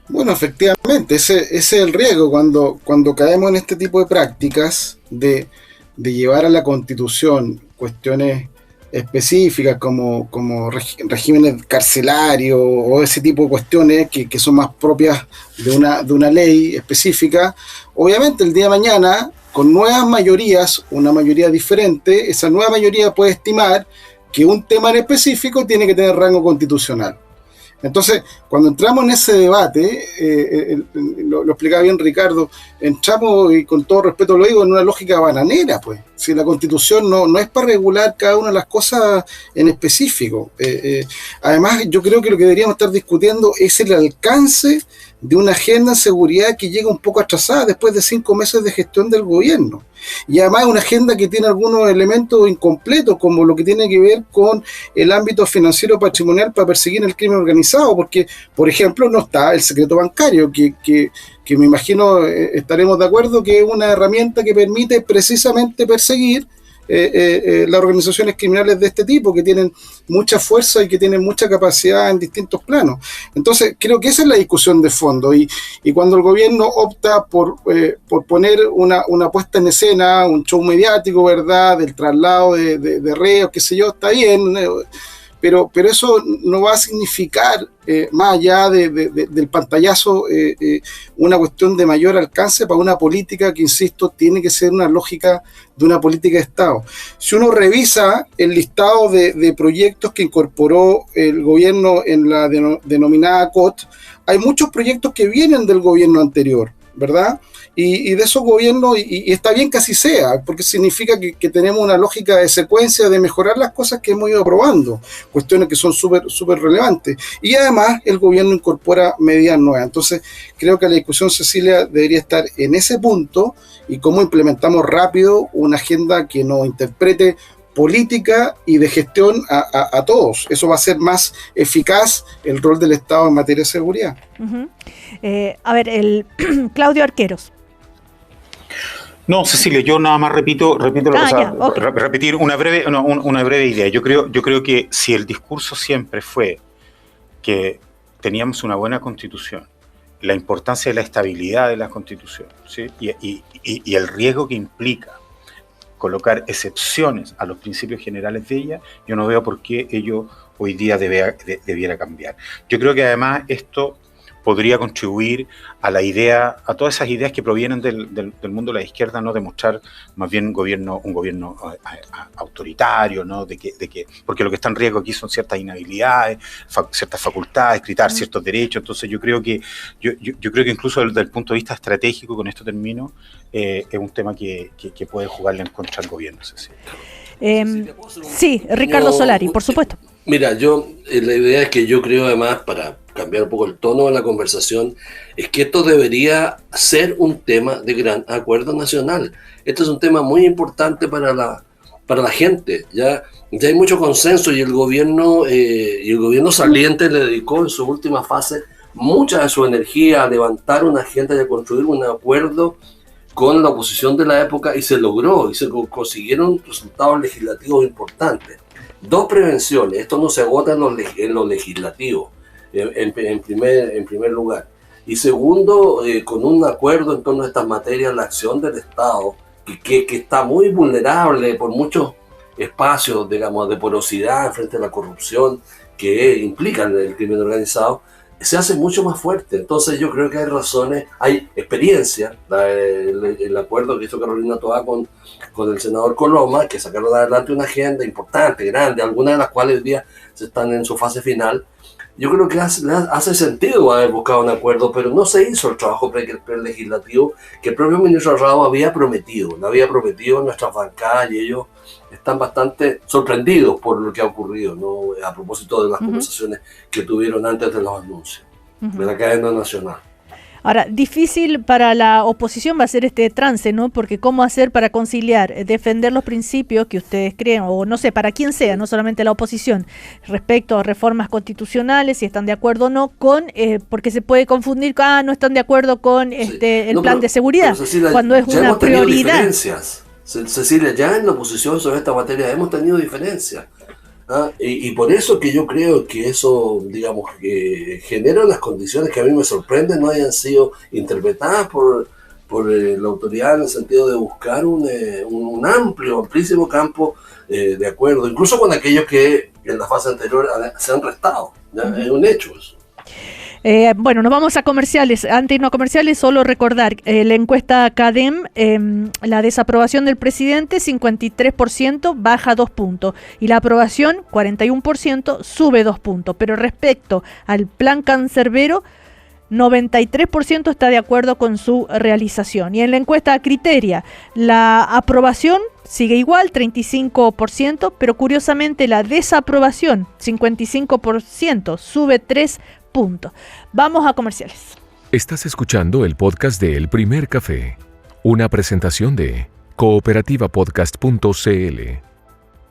Bueno, efectivamente, ese es el riesgo cuando caemos en este tipo de prácticas de llevar a la Constitución cuestiones específicas como regímenes carcelarios o ese tipo de cuestiones que son más propias de una ley específica. Obviamente el día de mañana, con nuevas mayorías, una mayoría diferente, esa nueva mayoría puede estimar que un tema en específico tiene que tener rango constitucional. Entonces, cuando entramos en ese debate, lo explicaba bien Ricardo, entramos, y con todo respeto lo digo, en una lógica bananera, pues. Si la Constitución no es para regular cada una de las cosas en específico. Además, yo creo que lo que deberíamos estar discutiendo es el alcance de una agenda de seguridad que llega un poco atrasada después de 5 meses de gestión del gobierno. Y además una agenda que tiene algunos elementos incompletos, como lo que tiene que ver con el ámbito financiero patrimonial para perseguir el crimen organizado, porque, por ejemplo, no está el secreto bancario, que me imagino estaremos de acuerdo que es una herramienta que permite precisamente perseguir las organizaciones criminales de este tipo, que tienen mucha fuerza y que tienen mucha capacidad en distintos planos. Entonces, creo que esa es la discusión de fondo, y cuando el gobierno opta por poner una puesta en escena, un show mediático, ¿verdad?, del traslado de reos, qué sé yo, está bien, pero eso no va a significar, más allá del pantallazo, una cuestión de mayor alcance para una política que, insisto, tiene que ser una lógica de una política de Estado. Si uno revisa el listado de proyectos que incorporó el gobierno en la denominada COT, hay muchos proyectos que vienen del gobierno anterior, ¿verdad? Y de esos gobiernos, y está bien que así sea, porque significa que tenemos una lógica de secuencia de mejorar las cosas que hemos ido aprobando, cuestiones que son súper relevantes. Y además el gobierno incorpora medidas nuevas. Entonces creo que la discusión, Cecilia, debería estar en ese punto, y cómo implementamos rápido una agenda que nos interprete política y de gestión a todos. Eso va a ser más eficaz el rol del Estado en materia de seguridad. Uh-huh. A ver, Claudio Arqueros. No, Cecilia, yo nada más repito repetir una breve idea. Yo creo que si el discurso siempre fue que teníamos una buena Constitución, la importancia de la estabilidad de la Constitución, ¿sí?, y el riesgo que implica colocar excepciones a los principios generales de ella, yo no veo por qué ello hoy día debiera cambiar. Yo creo que además esto podría contribuir a la idea, a todas esas ideas que provienen del mundo de la izquierda, ¿no?, de mostrar más bien un gobierno autoritario, ¿no?, porque lo que está en riesgo aquí son ciertas inhabilidades, ciertas facultades, quitar ciertos derechos. Entonces yo creo que incluso desde el punto de vista estratégico, con esto termino, es un tema que puede jugarle en contra al gobierno. Sí, Ricardo Solari, por supuesto. Mira, la idea es que yo creo, además, para cambiar un poco el tono de la conversación, es que esto debería ser un tema de gran acuerdo nacional. Esto es un tema muy importante para la gente. Ya hay mucho consenso y el gobierno saliente le dedicó en su última fase mucha de su energía a levantar una agenda y a construir un acuerdo con la oposición de la época, y se logró, y se consiguieron resultados legislativos importantes. Dos prevenciones: esto no se agota en lo legislativo, en primer lugar. Y segundo, con un acuerdo en torno a estas materias, la acción del Estado, que está muy vulnerable por muchos espacios, digamos, de porosidad frente a la corrupción que implican el crimen organizado, se hace mucho más fuerte. Entonces yo creo que hay razones, hay experiencia, el acuerdo que hizo Carolina Toá con el senador Coloma, que sacaron adelante una agenda importante, grande, algunas de las cuales hoy día están en su fase final. Yo creo que hace sentido haber buscado un acuerdo, pero no se hizo el trabajo legislativo que el propio ministro Rao había prometido. Lo había prometido en nuestras bancadas, y ellos están bastante sorprendidos por lo que ha ocurrido, ¿no? A propósito de las conversaciones que tuvieron antes de los anuncios de la cadena nacional. Ahora, difícil para la oposición va a ser este trance, ¿no? Porque ¿cómo hacer para conciliar, defender los principios que ustedes creen, o no sé, para quien sea, no solamente la oposición, respecto a reformas constitucionales, si están de acuerdo o no, con porque se puede confundir, no están de acuerdo con plan de seguridad, Cecilia, cuando es una prioridad. Cecilia, ya en la oposición sobre esta materia hemos tenido diferencias. Y por eso que yo creo que eso, digamos, que genera las condiciones que a mí me sorprenden no hayan sido interpretadas por la autoridad, en el sentido de buscar un amplísimo campo de acuerdo, incluso con aquellos que en la fase anterior se han restado. ¿Ya? Es un hecho eso. Bueno, nos vamos a comerciales. Antes de irnos a comerciales, solo recordar la encuesta CADEM, la desaprobación del presidente 53%, baja 2 puntos, y la aprobación 41%, sube 2 puntos. Pero respecto al plan cancerbero, 93% está de acuerdo con su realización. Y en la encuesta Criteria, la aprobación sigue igual, 35%, pero curiosamente la desaprobación, 55%, sube 3 puntos. Vamos a comerciales. Estás escuchando el podcast de El Primer Café, una presentación de cooperativapodcast.cl.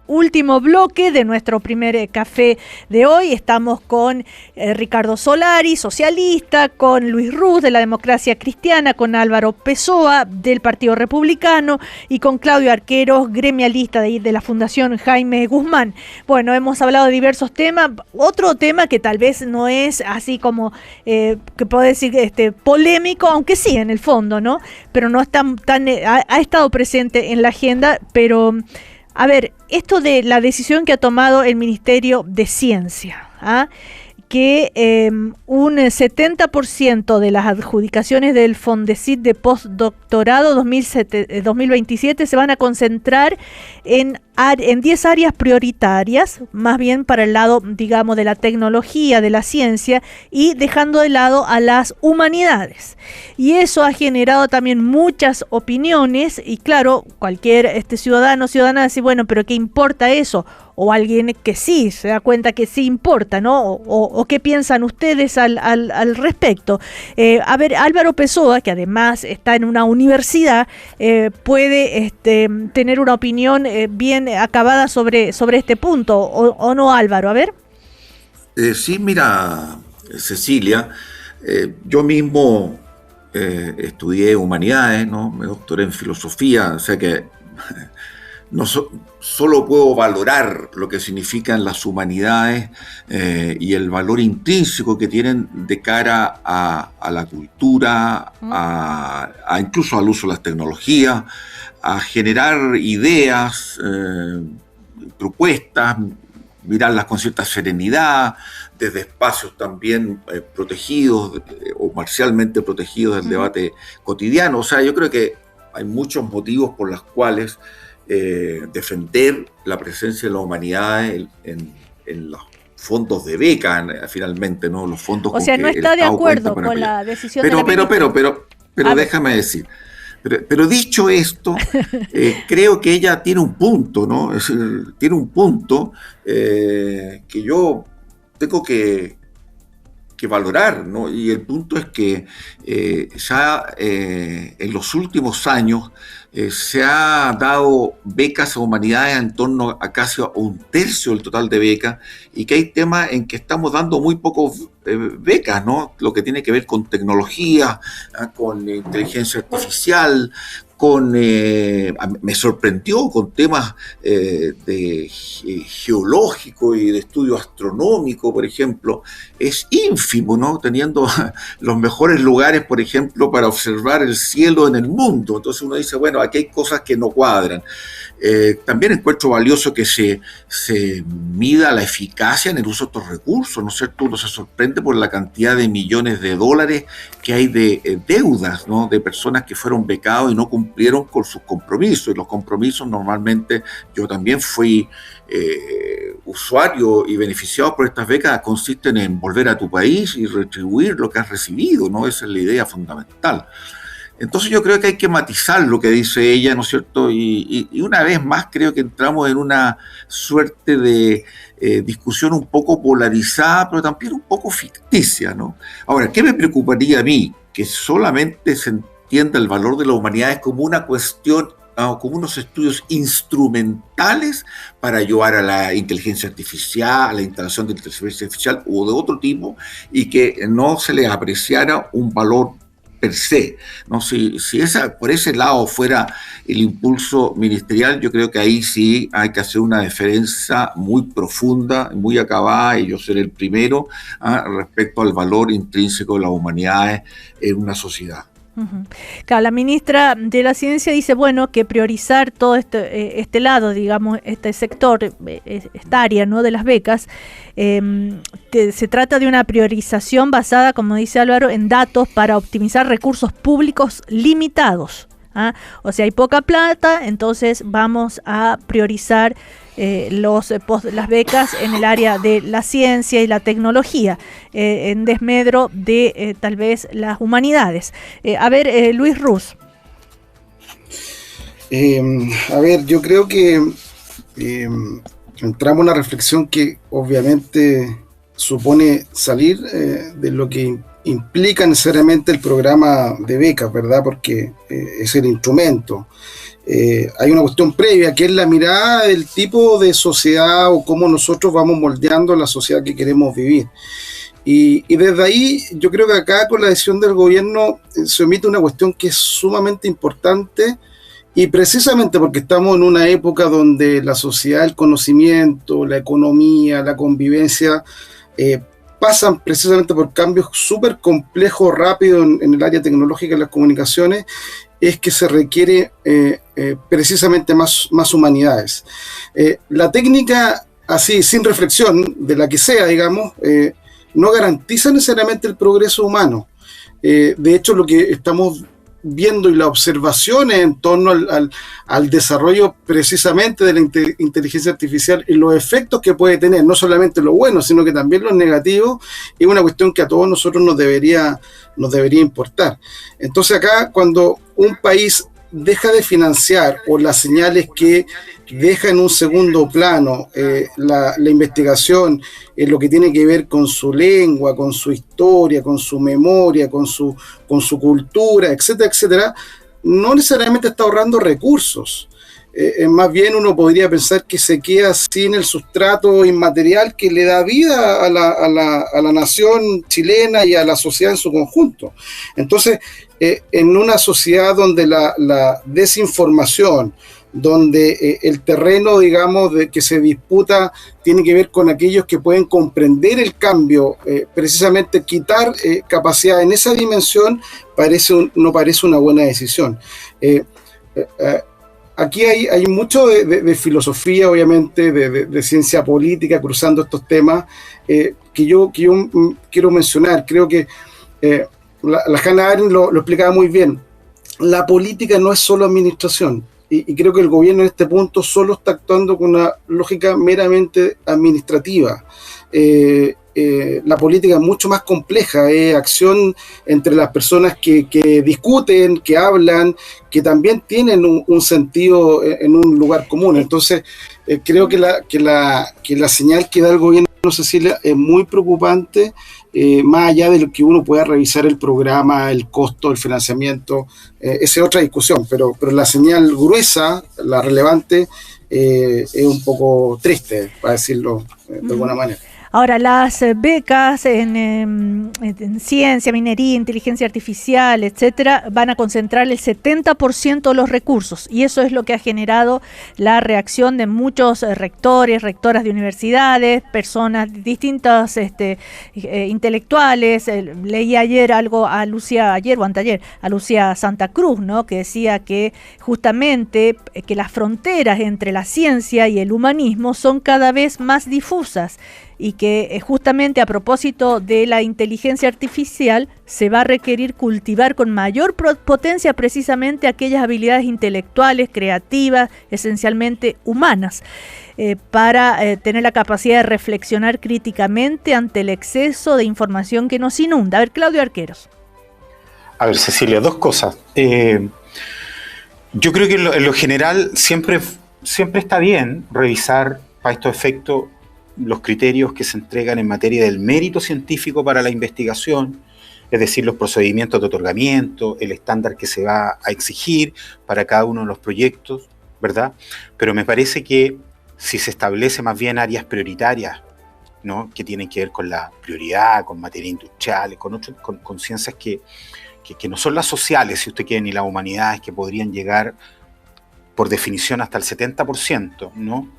Último bloque de nuestro primer café de hoy. Estamos con Ricardo Solari, socialista, con Luis Ruz de la Democracia Cristiana, con Álvaro Pessoa del Partido Republicano y con Claudio Arqueros, gremialista de la Fundación Jaime Guzmán. Bueno, hemos hablado de diversos temas. Otro tema que tal vez no es así como, que puedo decir, polémico, aunque sí en el fondo, ¿no? Pero no es ha estado presente en la agenda, pero... A ver, esto de la decisión que ha tomado el Ministerio de Ciencia, que un 70% de las adjudicaciones del Fondesit de postdoctorado 2027 se van a concentrar en 10 áreas prioritarias, más bien para el lado, digamos, de la tecnología, de la ciencia, y dejando de lado a las humanidades. Y eso ha generado también muchas opiniones, y claro, cualquier ciudadano, ciudadana dice, bueno, pero ¿qué importa eso? O alguien que sí se da cuenta que sí importa, ¿no? O ¿qué piensan ustedes al respecto? A ver, Álvaro Pessoa, que además está en una universidad, puede tener una opinión bien acabada sobre este punto, ¿o no, Álvaro? A ver. Sí, mira, Cecilia, yo mismo estudié humanidades, ¿no? Me doctoré en filosofía, o sea que no solo puedo valorar lo que significan las humanidades y el valor intrínseco que tienen de cara a la cultura, incluso al uso de las tecnologías, a generar ideas, propuestas, mirarlas con cierta serenidad, desde espacios también protegidos o parcialmente protegidos del debate cotidiano. O sea, yo creo que hay muchos motivos por los cuales defender la presencia de la humanidad en los fondos de beca, finalmente, ¿no? Los fondos. O sea, no está de acuerdo con la decisión de la Pero déjame decir. Pero dicho esto, creo que ella tiene un punto, ¿no? Es decir, tiene un punto que yo tengo que que valorar, ¿no? Y el punto es que ya en los últimos años se ha dado becas a humanidades en torno a casi un tercio del total de becas, y que hay temas en que estamos dando muy pocos becas, ¿no? Lo que tiene que ver con tecnología, con inteligencia artificial, me sorprendió con temas de geológico y de estudio astronómico, por ejemplo. Es ínfimo, ¿no? Teniendo los mejores lugares, por ejemplo, para observar el cielo en el mundo. Entonces uno dice, bueno, aquí hay cosas que no cuadran. También encuentro valioso que se mida la eficacia en el uso de estos recursos, ¿no es cierto? Uno se sorprende por la cantidad de millones de dólares que hay de deudas, ¿no? De personas que fueron becados y no cumplieron con sus compromisos. Y los compromisos normalmente, yo también fui usuario y beneficiado por estas becas, consisten en volver a tu país y retribuir lo que has recibido, ¿no? Esa es la idea fundamental. Entonces yo creo que hay que matizar lo que dice ella, ¿no es cierto? Y una vez más creo que entramos en una suerte de discusión un poco polarizada, pero también un poco ficticia, ¿no? Ahora, ¿qué me preocuparía a mí? Que solamente se entienda el valor de la humanidad como una cuestión, como unos estudios instrumentales para ayudar a la inteligencia artificial, a la instalación de inteligencia artificial o de otro tipo, y que no se les apreciara un valor per se, ¿no? Si por ese lado fuera el impulso ministerial, yo creo que ahí sí hay que hacer una defensa muy profunda, muy acabada, y yo seré el primero respecto al valor intrínseco de las humanidades en una sociedad. Claro, la ministra de la Ciencia dice, bueno, que priorizar todo este lado, digamos, este sector, esta área, ¿no?, de las becas, se trata de una priorización basada, como dice Álvaro, en datos para optimizar recursos públicos limitados. O sea, hay poca plata, entonces vamos a priorizar las becas en el área de la ciencia y la tecnología, en desmedro de tal vez las humanidades. Luis Ruz. Yo creo que entramos en una reflexión que obviamente supone salir de lo que implica necesariamente el programa de becas, ¿verdad? Porque es el instrumento. Hay una cuestión previa, que es la mirada del tipo de sociedad o cómo nosotros vamos moldeando la sociedad que queremos vivir. Y desde ahí, yo creo que acá con la decisión del gobierno se omite una cuestión que es sumamente importante, y precisamente porque estamos en una época donde la sociedad, el conocimiento, la economía, la convivencia pasan precisamente por cambios súper complejos, rápidos en el área tecnológica y las comunicaciones, es que se requiere precisamente más humanidades. La técnica, así, sin reflexión, de la que sea, digamos, no garantiza necesariamente el progreso humano. De hecho, lo que estamos viendo y las observaciones en torno al desarrollo precisamente de la inteligencia artificial y los efectos que puede tener, no solamente lo bueno, sino que también los negativos, es una cuestión que a todos nosotros nos debería importar. Entonces acá, cuando un país deja de financiar, o las señales que deja en un segundo plano la investigación en lo que tiene que ver con su lengua, con su historia, con su memoria, con su cultura, etcétera, etcétera, no necesariamente está ahorrando recursos. Más bien uno podría pensar que se queda sin el sustrato inmaterial que le da vida a la nación chilena y a la sociedad en su conjunto. Entonces, en una sociedad donde la desinformación, donde el terreno, digamos, de que se disputa tiene que ver con aquellos que pueden comprender el cambio, precisamente quitar capacidad en esa dimensión no parece una buena decisión. Aquí hay mucho de filosofía, obviamente, de ciencia política cruzando estos temas, que yo quiero mencionar. Creo que la Hannah Arendt lo explicaba muy bien. La política no es solo administración, y creo que el gobierno en este punto solo está actuando con una lógica meramente administrativa. la política es mucho más compleja, es acción entre las personas que discuten, que hablan, que también tienen un sentido en un lugar común. Entonces, creo que la señal que da el gobierno, Cecilia, es muy preocupante, más allá de lo que uno pueda revisar el programa, el costo, el financiamiento, esa es otra discusión, pero la señal gruesa, la relevante, es un poco triste, para decirlo de alguna manera. Ahora, las becas en ciencia, minería, inteligencia artificial, etcétera, van a concentrar el 70% de los recursos, y eso es lo que ha generado la reacción de muchos rectores, rectoras de universidades, personas distintas, intelectuales. Leí ayer algo a Lucía, ayer o anteayer, a Lucía Santa Cruz, ¿no?, que decía que justamente que las fronteras entre la ciencia y el humanismo son cada vez más difusas, y que justamente a propósito de la inteligencia artificial se va a requerir cultivar con mayor potencia precisamente aquellas habilidades intelectuales, creativas, esencialmente humanas, para tener la capacidad de reflexionar críticamente ante el exceso de información que nos inunda. A ver, Claudio Arqueros. A ver, Cecilia, dos cosas. Yo creo que en lo general siempre está bien revisar para estos efectos los criterios que se entregan en materia del mérito científico para la investigación, es decir, los procedimientos de otorgamiento, el estándar que se va a exigir para cada uno de los proyectos, ¿verdad? Pero me parece que si se establece más bien áreas prioritarias, ¿no?, que tienen que ver con la prioridad, con materia industrial, con ciencias que no son las sociales, si usted quiere, ni las humanidades, que podrían llegar por definición hasta el 70%, ¿no?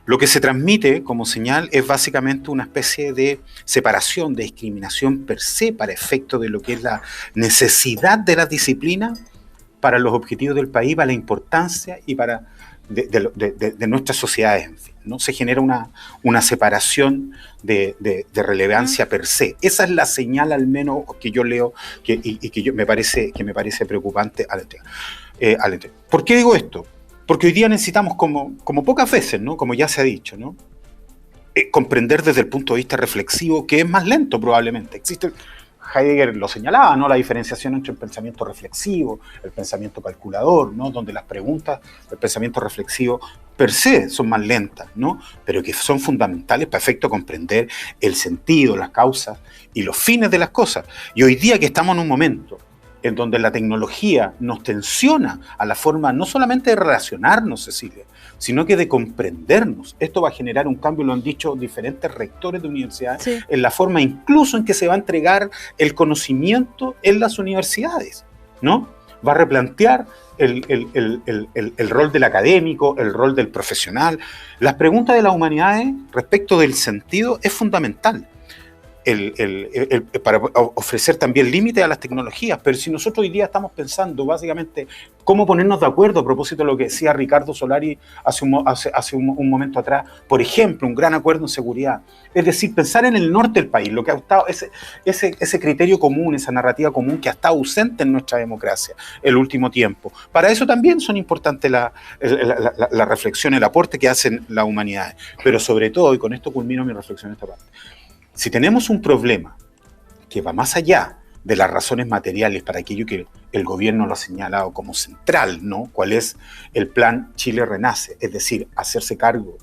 Lo que se transmite como señal es básicamente una especie de separación, de discriminación per se para efecto de lo que es la necesidad de las disciplinas para los objetivos del país, para la importancia y para de nuestras sociedades, en fin, ¿no? Se genera una separación de relevancia per se. Esa es la señal, al menos, que yo leo que me parece preocupante al entero. ¿Por qué digo esto? Porque hoy día necesitamos, como pocas veces, ¿no?, como ya se ha dicho, ¿no?, comprender desde el punto de vista reflexivo, que es más lento probablemente. Heidegger lo señalaba, ¿no?, la diferenciación entre el pensamiento reflexivo, el pensamiento calculador, ¿no?, donde las preguntas del pensamiento reflexivo per se son más lentas, ¿no?, pero que son fundamentales para efecto comprender el sentido, las causas y los fines de las cosas. Y hoy día que estamos en un momento en donde la tecnología nos tensiona a la forma no solamente de relacionarnos, Cecilia, sino que de comprendernos. Esto va a generar un cambio, lo han dicho diferentes rectores de universidades, sí, en la forma incluso en que se va a entregar el conocimiento en las universidades, ¿no? Va a replantear el rol del académico, el rol del profesional. Las preguntas de las humanidades respecto del sentido es fundamental. Para ofrecer también límites a las tecnologías, pero si nosotros hoy día estamos pensando básicamente cómo ponernos de acuerdo a propósito de lo que decía Ricardo Solari hace un momento atrás, por ejemplo, un gran acuerdo en seguridad, es decir, pensar en el norte del país, lo que ha estado, ese criterio común, esa narrativa común que ha estado ausente en nuestra democracia el último tiempo. Para eso también son importantes la reflexión, el aporte que hacen las humanidades, pero sobre todo, y con esto culmino mi reflexión en esta parte, si tenemos un problema que va más allá de las razones materiales para aquello que el gobierno lo ha señalado como central, ¿no?, cuál es el plan Chile Renace, es decir, hacerse cargo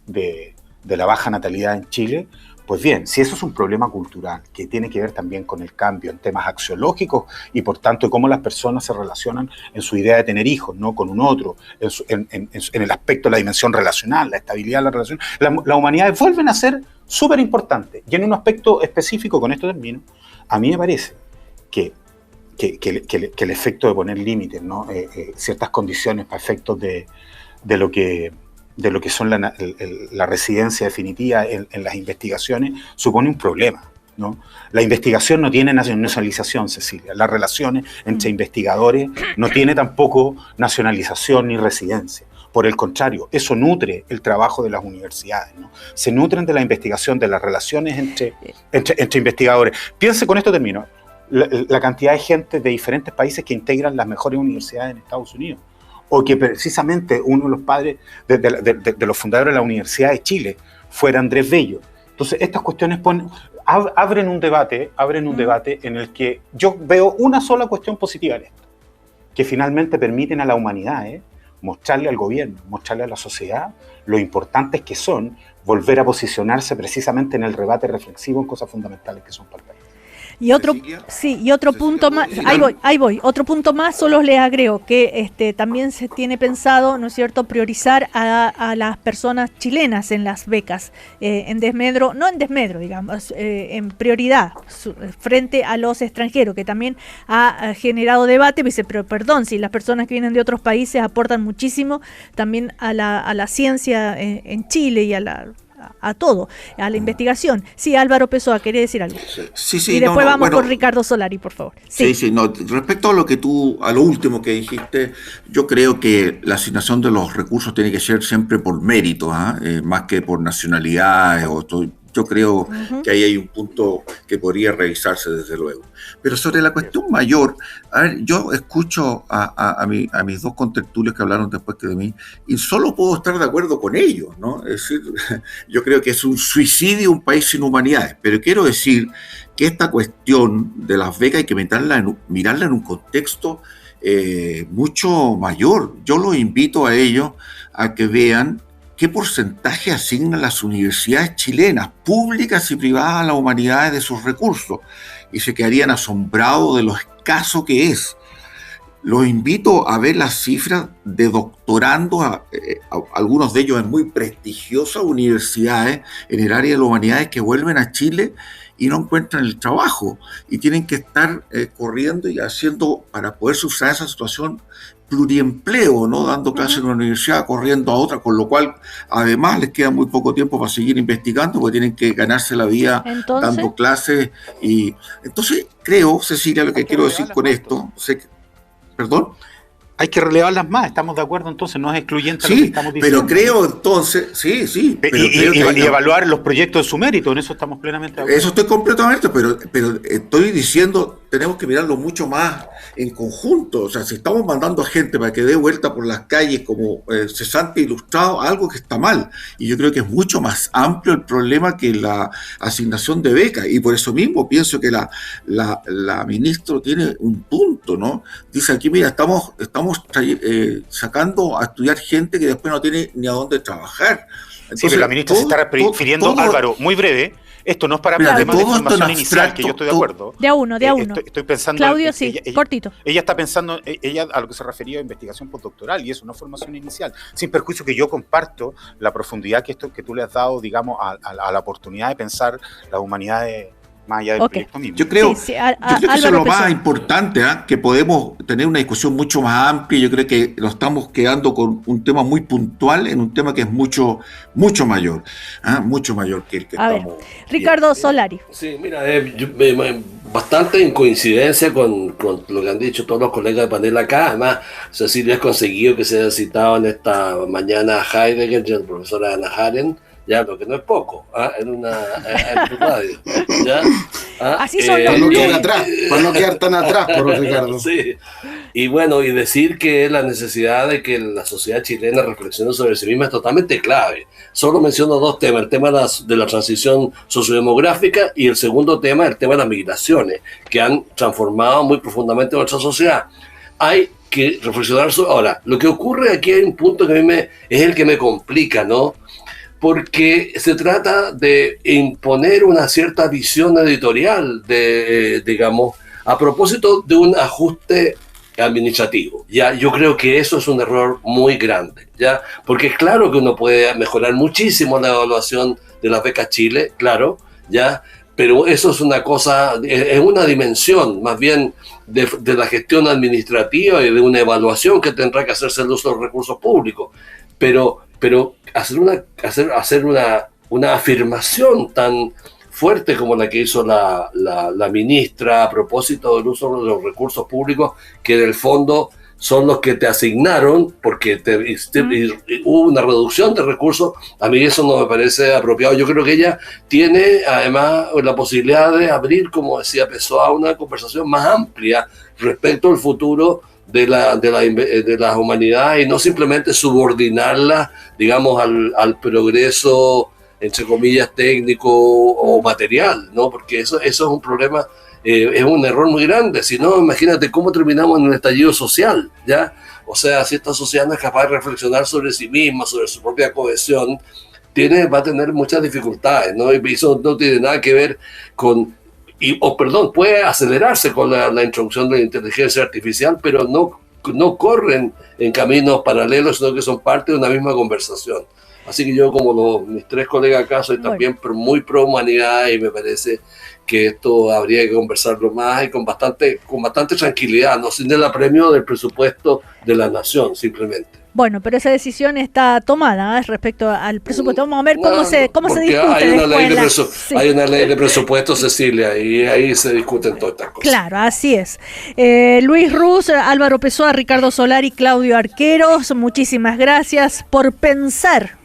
de la baja natalidad en Chile, pues bien, si eso es un problema cultural que tiene que ver también con el cambio en temas axiológicos y por tanto de cómo las personas se relacionan en su idea de tener hijos, ¿no?, con un otro, en el aspecto de la dimensión relacional, la estabilidad de la relación, las humanidades vuelven a ser súper importantes. Y en un aspecto específico, con esto termino, a mí me parece que el efecto de poner límites, ¿no?, ciertas condiciones para efectos de lo que son la residencia definitiva en las investigaciones, supone un problema, ¿no? La investigación no tiene nacionalización, Cecilia. Las relaciones entre investigadores no tiene tampoco nacionalización ni residencia. Por el contrario, eso nutre el trabajo de las universidades, ¿no? Se nutren de la investigación, de las relaciones entre investigadores. Piense, con esto termino, la cantidad de gente de diferentes países que integran las mejores universidades en Estados Unidos, o que precisamente uno de los padres de los fundadores de la Universidad de Chile fuera Andrés Bello. Entonces, estas cuestiones abren un debate en el que yo veo una sola cuestión positiva en esto, que finalmente permiten a la humanidad mostrarle al gobierno, mostrarle a la sociedad lo importantes que son volver a posicionarse precisamente en el debate reflexivo en cosas fundamentales que son para el país. Y otro, y otro punto más, ahí voy, otro punto más, solo le agrego que también se tiene pensado, ¿no es cierto?, priorizar a las personas chilenas en las becas, en desmedro, no en desmedro, digamos, en prioridad frente a los extranjeros, que también ha generado debate, dice, pero perdón, si las personas que vienen de otros países aportan muchísimo también a la ciencia en Chile y a todo, a la investigación. Sí, Álvaro Pessoa, quería decir algo. Sí, y después vamos con Ricardo Solari, por favor. Sí, no, respecto a lo último que dijiste, yo creo que la asignación de los recursos tiene que ser siempre por mérito, más que por nacionalidades o todo. Yo creo que ahí hay un punto que podría revisarse desde luego. Pero sobre la cuestión mayor, a ver, yo escucho a mis dos contertulios que hablaron después que de mí y solo puedo estar de acuerdo con ellos, ¿no? Es decir, yo creo que es un suicidio un país sin humanidades, pero quiero decir que esta cuestión de las becas hay que mirarla en un contexto mucho mayor. Yo los invito a ellos a que vean qué porcentaje asignan las universidades chilenas, públicas y privadas, a las humanidades de sus recursos, y se quedarían asombrados de lo escaso que es. Los invito a ver las cifras de doctorandos, algunos de ellos en muy prestigiosas universidades en el área de las humanidades, que vuelven a Chile y no encuentran el trabajo y tienen que estar corriendo y haciendo, para poder subsanar esa situación, pluriempleo, ¿no? Dando clases en una universidad, corriendo a otra, con lo cual además les queda muy poco tiempo para seguir investigando porque tienen que ganarse la vida dando clases. Y entonces creo, Cecilia, lo que quiero decir con esto, ¿perdón? Hay que relevarlas más, estamos de acuerdo, entonces no es excluyente lo que estamos diciendo. Pero creo entonces, y evaluar los proyectos de su mérito, en eso estamos plenamente de acuerdo. Eso estoy completamente, pero estoy diciendo, tenemos que mirarlo mucho más en conjunto. O sea, si estamos mandando a gente para que dé vuelta por las calles como cesante ilustrado, algo que está mal. Y yo creo que es mucho más amplio el problema que la asignación de becas. Y por eso mismo pienso que la ministra tiene un punto, ¿no? Dice aquí, mira, estamos sacando a estudiar gente que después no tiene ni a dónde trabajar. Entonces, sí, pero la ministra se está refiriendo, Álvaro, muy breve. Esto no es para temas de formación inicial, que yo estoy de acuerdo. De a uno. Estoy pensando... Claudio, cortito. Ella está pensando, ella a lo que se refería a investigación postdoctoral, y eso no es formación inicial. Sin perjuicio que yo comparto la profundidad que tú le has dado, digamos, a la oportunidad de pensar las humanidades más allá del proyecto mismo. Yo creo que eso es lo más importante, que podemos tener una discusión mucho más amplia. Yo creo que nos estamos quedando con un tema muy puntual en un tema que es mucho mayor, mucho mayor que el que estamos. Ricardo Solari. Sí, mira, bastante en coincidencia con lo que han dicho todos los colegas de panel acá. Además, Cecilia ha conseguido que se haya citado en esta mañana a Heidegger y a la profesora Ana Haren, ya, lo que no es poco, en tu radio, ¿ya? Así son para no quedar tan atrás, por Ricardo. Sí. Y bueno, y decir que la necesidad de que la sociedad chilena reflexione sobre sí misma es totalmente clave. Solo menciono dos temas, el tema de la transición sociodemográfica y el segundo tema, el tema de las migraciones, que han transformado muy profundamente nuestra sociedad. Hay que reflexionar sobre... Ahora, lo que ocurre aquí hay un punto que a mí es el que me complica, ¿no? Porque se trata de imponer una cierta visión editorial, digamos, a propósito de un ajuste administrativo. Ya, yo creo que eso es un error muy grande, ya, porque es claro que uno puede mejorar muchísimo la evaluación de las becas Chile, claro, ya, pero eso es una cosa, es una dimensión más bien de la gestión administrativa y de una evaluación que tendrá que hacerse el uso de los recursos públicos, pero hacer una afirmación tan fuerte como la que hizo la ministra a propósito del uso de los recursos públicos, que en el fondo son los que te asignaron, porque hubo una reducción de recursos, a mí eso no me parece apropiado. Yo creo que ella tiene además la posibilidad de abrir, como decía Pessoa, una conversación más amplia respecto al futuro de las humanidades y no simplemente subordinarla, digamos, al progreso entre comillas, técnico o material, ¿no? Porque eso es un problema, es un error muy grande. Si no, imagínate cómo terminamos en un estallido social, ¿ya? O sea, si esta sociedad no es capaz de reflexionar sobre sí misma, sobre su propia cohesión, va a tener muchas dificultades, ¿no? Y eso no tiene nada que ver con... puede acelerarse con la introducción de la inteligencia artificial, pero no corren en caminos paralelos, sino que son parte de una misma conversación. Así que yo, como mis tres colegas acá, soy también muy pro humanidad, y me parece que esto habría que conversarlo más y con bastante tranquilidad, no sin el apremio del presupuesto de la nación, simplemente. Bueno, pero esa decisión está tomada respecto al presupuesto. Vamos a ver cómo se discute. Hay una ley de presupuesto, Cecilia, y ahí se discuten todas estas cosas. Claro, así es. Luis Ruz, Álvaro Pessoa, Ricardo Solari, Claudio Arqueros, muchísimas gracias por pensar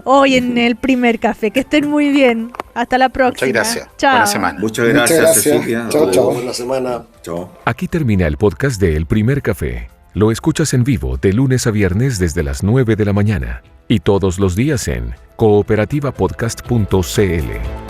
hoy en el primer café. Que estén muy bien. Hasta la próxima. Muchas gracias. Chao. Buena semana. Muchas gracias, Cecilia. Chao. Buena semana. Chao. Aquí termina el podcast de El Primer Café. Lo escuchas en vivo de lunes a viernes desde las 9 de la mañana y todos los días en cooperativapodcast.cl.